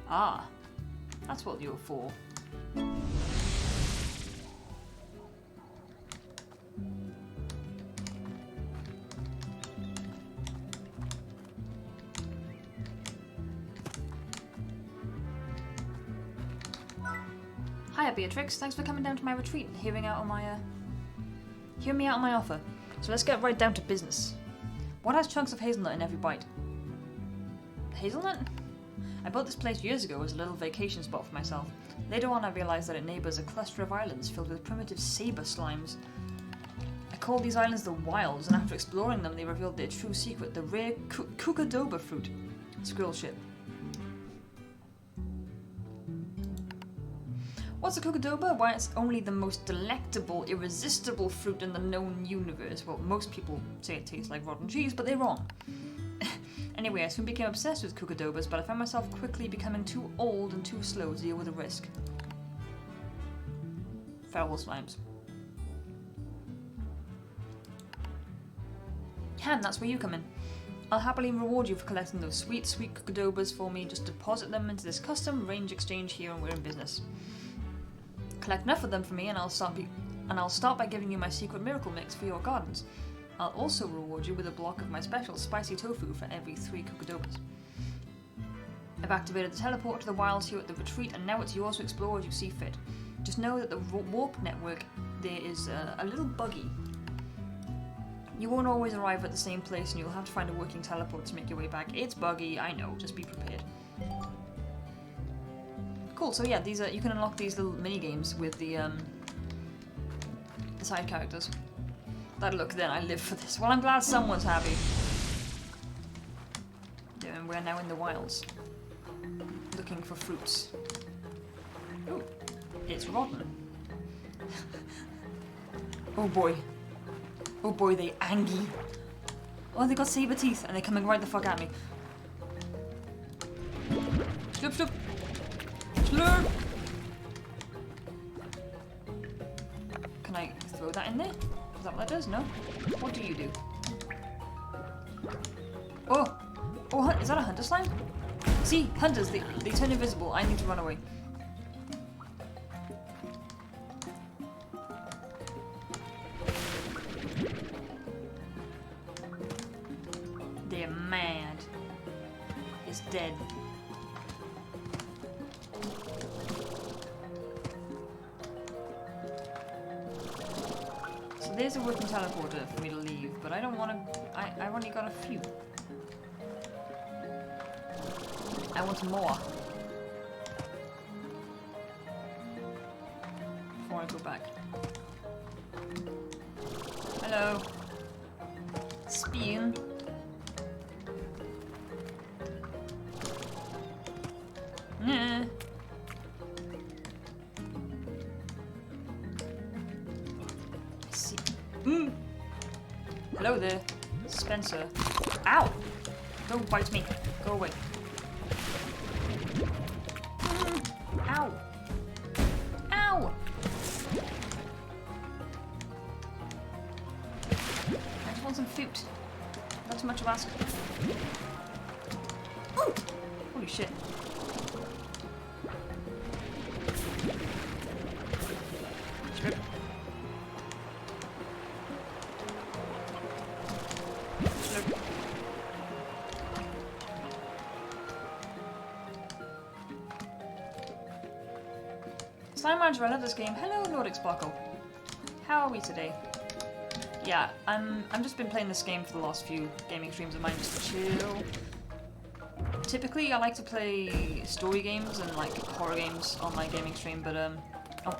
S1: Ah, that's what you're for. Hiya, Beatrix. Thanks for coming down to my retreat and hearing me out on my offer. So let's get right down to business. What has chunks of hazelnut in every bite? Hazelnut? I bought this place years ago as a little vacation spot for myself. Later on I realised that it neighbours a cluster of islands filled with primitive saber slimes. I called these islands the Wilds, and after exploring them they revealed their true secret, the rare Kukadoba fruit. Squirrel shit. What's a Kukadoba? Why, it's only the most delectable, irresistible fruit in the known universe. Well, most people say it tastes like rotten cheese, but they're wrong. Anyway, I soon became obsessed with Kukadobas, but I found myself quickly becoming too old and too slow to deal with the risk. Feral slimes. Han, that's where you come in. I'll happily reward you for collecting those sweet, sweet Kukadobas for me. Just deposit them into this custom range exchange here and we're in business. Collect enough of them for me and I'll start by giving you my secret miracle mix for your gardens. I'll also reward you with a block of my special spicy tofu for every 3 Kukadobas. I've activated the teleport to the wilds here at the retreat and now it's yours to explore as you see fit. Just know that the warp network there is a little buggy. You won't always arrive at the same place and you'll have to find a working teleport to make your way back. It's buggy, I know, just be prepared. Cool, so yeah, these are, you can unlock these little mini games with the side characters. That look then, I live for this. Well, I'm glad someone's happy. Yeah, and we're now in the wilds. Looking for fruits. Ooh, it's rotten. Oh boy. Oh boy, they angry. Oh, they got saber teeth and they're coming right the fuck at me. Slurp, slurp. Slurp! Can I throw that in there? Is that what that does? No? What do you do? Oh! Oh, is that a hunter slime? See, hunters, they turn invisible. I need to run away. They're mad. It's dead. So there's a working teleporter for me to leave, but I don't want to... I've only got a few. I want more. Before I go back. Hello. Spoon. Nah. See. Hello there, Spencer. Ow! Don't bite me. Go away. Ow! Ow! I just want some food. Not too much of ask. Ooh! Holy shit. Strip. Strip. Slime Manager, I love this game. Hello, Nordic Sparkle. How are we today? Yeah, I'm just been playing this game for the last few gaming streams of mine just to chill. Typically, I like to play story games and like horror games on my gaming stream, but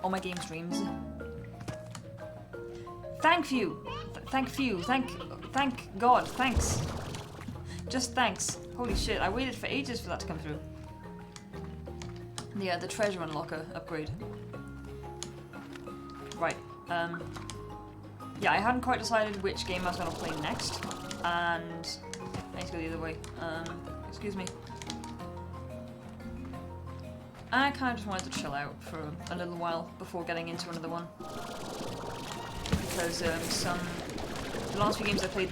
S1: on my game streams. Thank you, thank God, thanks. Just thanks. Holy shit, I waited for ages for that to come through. Yeah, the treasure unlocker upgrade. Right, yeah, I hadn't quite decided which game I was going to play next, and I need to go the other way. Excuse me. I kind of just wanted to chill out for a little while before getting into another one. Because the last few games I played,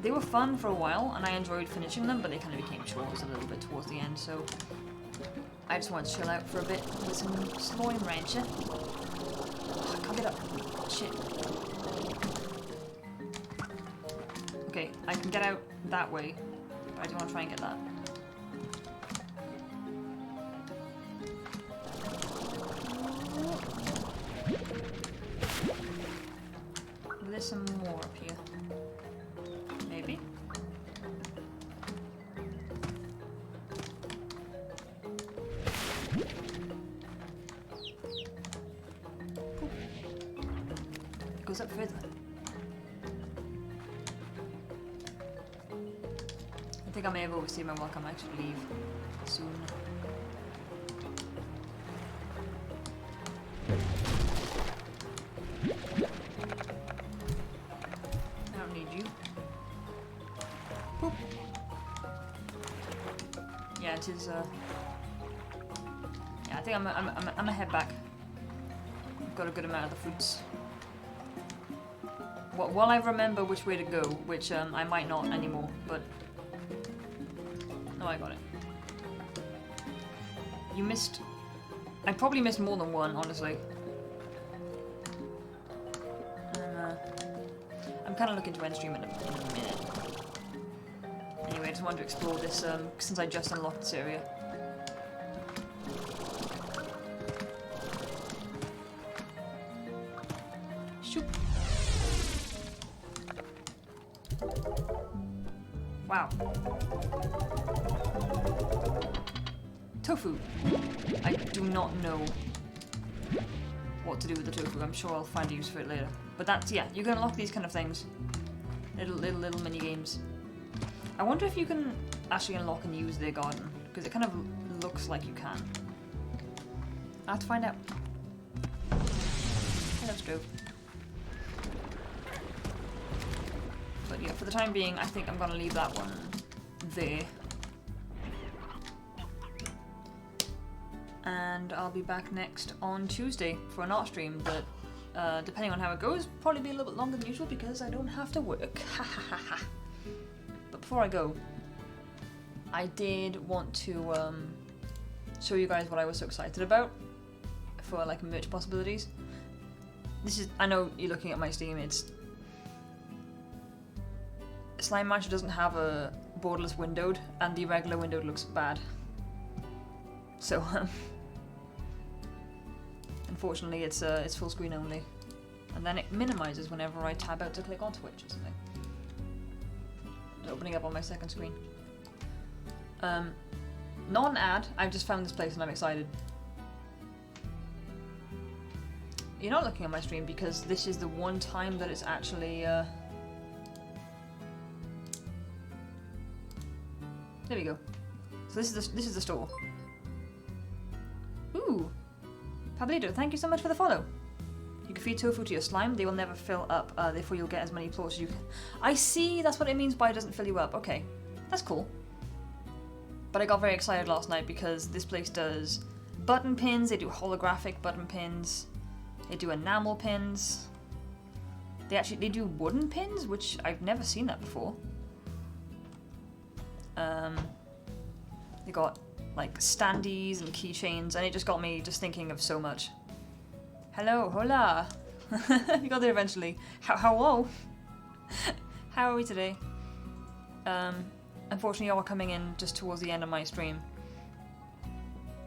S1: they were fun for a while, and I enjoyed finishing them, but they kind of became chores a little bit towards the end, so I just wanted to chill out for a bit with some Slime Rancher. Oh, I can't get up. Shit. Okay, I can get out that way, but I do want to try and get that. There's some more up here. Maybe? Ooh. It goes up further. I think I may have overstayed my welcome. I should leave soon. I don't need you. Boop. Yeah, it is. Yeah, I think I'm gonna head back. I've got a good amount of the fruits. While I remember which way to go, which I might not anymore, but no, I got it. You missed. I probably missed more than one, honestly. I'm kind of looking to end stream in a minute. Anyway, I just wanted to explore this since I just unlocked this area. Shoop. Wow. Tofu. I do not know what to do with the tofu. I'm sure I'll find a use for it later. But that's, yeah, you can unlock these kind of things. Little mini games. I wonder if you can actually unlock and use their garden, because it kind of looks like you can. I'll have to find out. Okay, let's go. But yeah, for the time being, I think I'm gonna leave that one there. And I'll be back next on Tuesday for an art stream, but depending on how it goes, probably be a little bit longer than usual because I don't have to work. Ha ha ha ha. But before I go, I did want to show you guys what I was so excited about for like merch possibilities. This is, I know you're looking at my Steam, it's Slime Rancher doesn't have a borderless windowed, and the regular windowed looks bad. So unfortunately it's full screen only. And then it minimizes whenever I tab out to click on Twitch or something. It's opening up on my second screen. Not an ad, I've just found this place and I'm excited. You're not looking at my stream because this is the one time that it's actually there we go. So this is the store. Ooh! Pablito, thank you so much for the follow. You can feed tofu to your slime, they will never fill up, therefore you'll get as many plots as you can. I see, that's what it means by it doesn't fill you up. Okay, that's cool. But I got very excited last night because this place does button pins, they do holographic button pins, they do enamel pins. They do wooden pins, which I've never seen that before. They got like standees and keychains, and it just got me just thinking of so much. Hello, hola! You got there eventually. Hello! How are we today? Unfortunately, y'all are coming in just towards the end of my stream.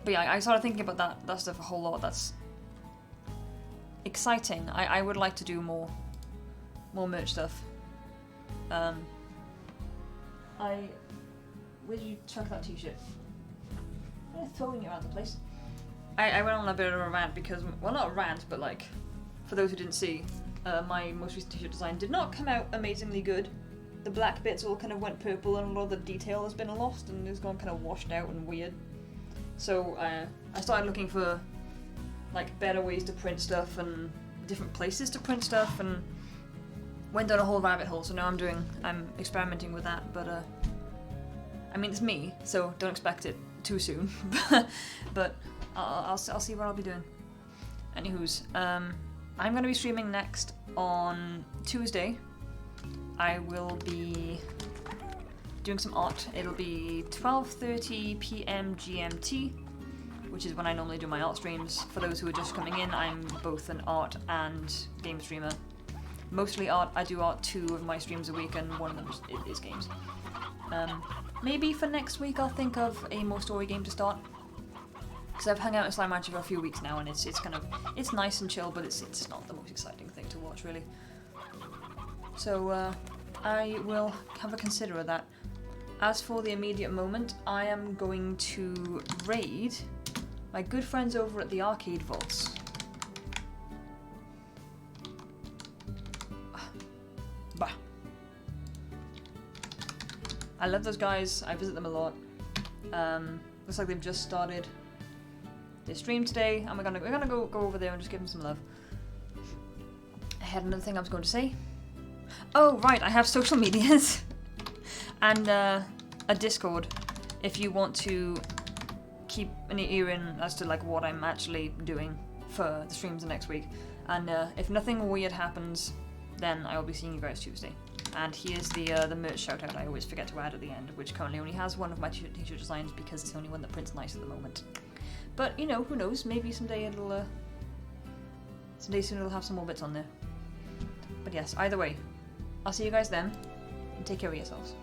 S1: But yeah, I started thinking about that stuff a whole lot. That's exciting. I would like to do more merch stuff. Where did you chuck that t-shirt? I'm throwing it around the place. I went on a bit of a rant because, well, not a rant, but like, for those who didn't see, my most recent t-shirt design did not come out amazingly good. The black bits all kind of went purple and a lot of the detail has been lost and it's gone kind of washed out and weird. So I started looking for like better ways to print stuff and different places to print stuff and went down a whole rabbit hole. So now I'm experimenting with that, but I mean it's me, so don't expect it too soon, but I'll see what I'll be doing. Anywho's, I'm going to be streaming next on Tuesday. I will be doing some art. It'll be 12:30 p.m. GMT, which is when I normally do my art streams. For those who are just coming in, I'm both an art and game streamer. Mostly art. I do art 2 of my streams a week, and one of them is games. Maybe for next week I'll think of a more story game to start. Because I've hung out in Slime Rancher for a few weeks now, and it's nice and chill, but it's not the most exciting thing to watch, really. So I will have a consider of that. As for the immediate moment, I am going to raid my good friends over at the Arcade Vaults. Bah. I love those guys. I visit them a lot. Looks like they've just started their stream today, and we're gonna go over there and just give them some love. I had another thing I was going to say. Oh right, I have social medias and a Discord if you want to keep an ear in as to like what I'm actually doing for the streams the next week. And if nothing weird happens, then I will be seeing you guys Tuesday. And here's the merch shout out I always forget to add at the end, which currently only has one of my t-shirt designs because it's the only one that prints nice at the moment. But you know, who knows? Maybe someday it'll someday soon it'll have some more bits on there. But yes, either way, I'll see you guys then, and take care of yourselves.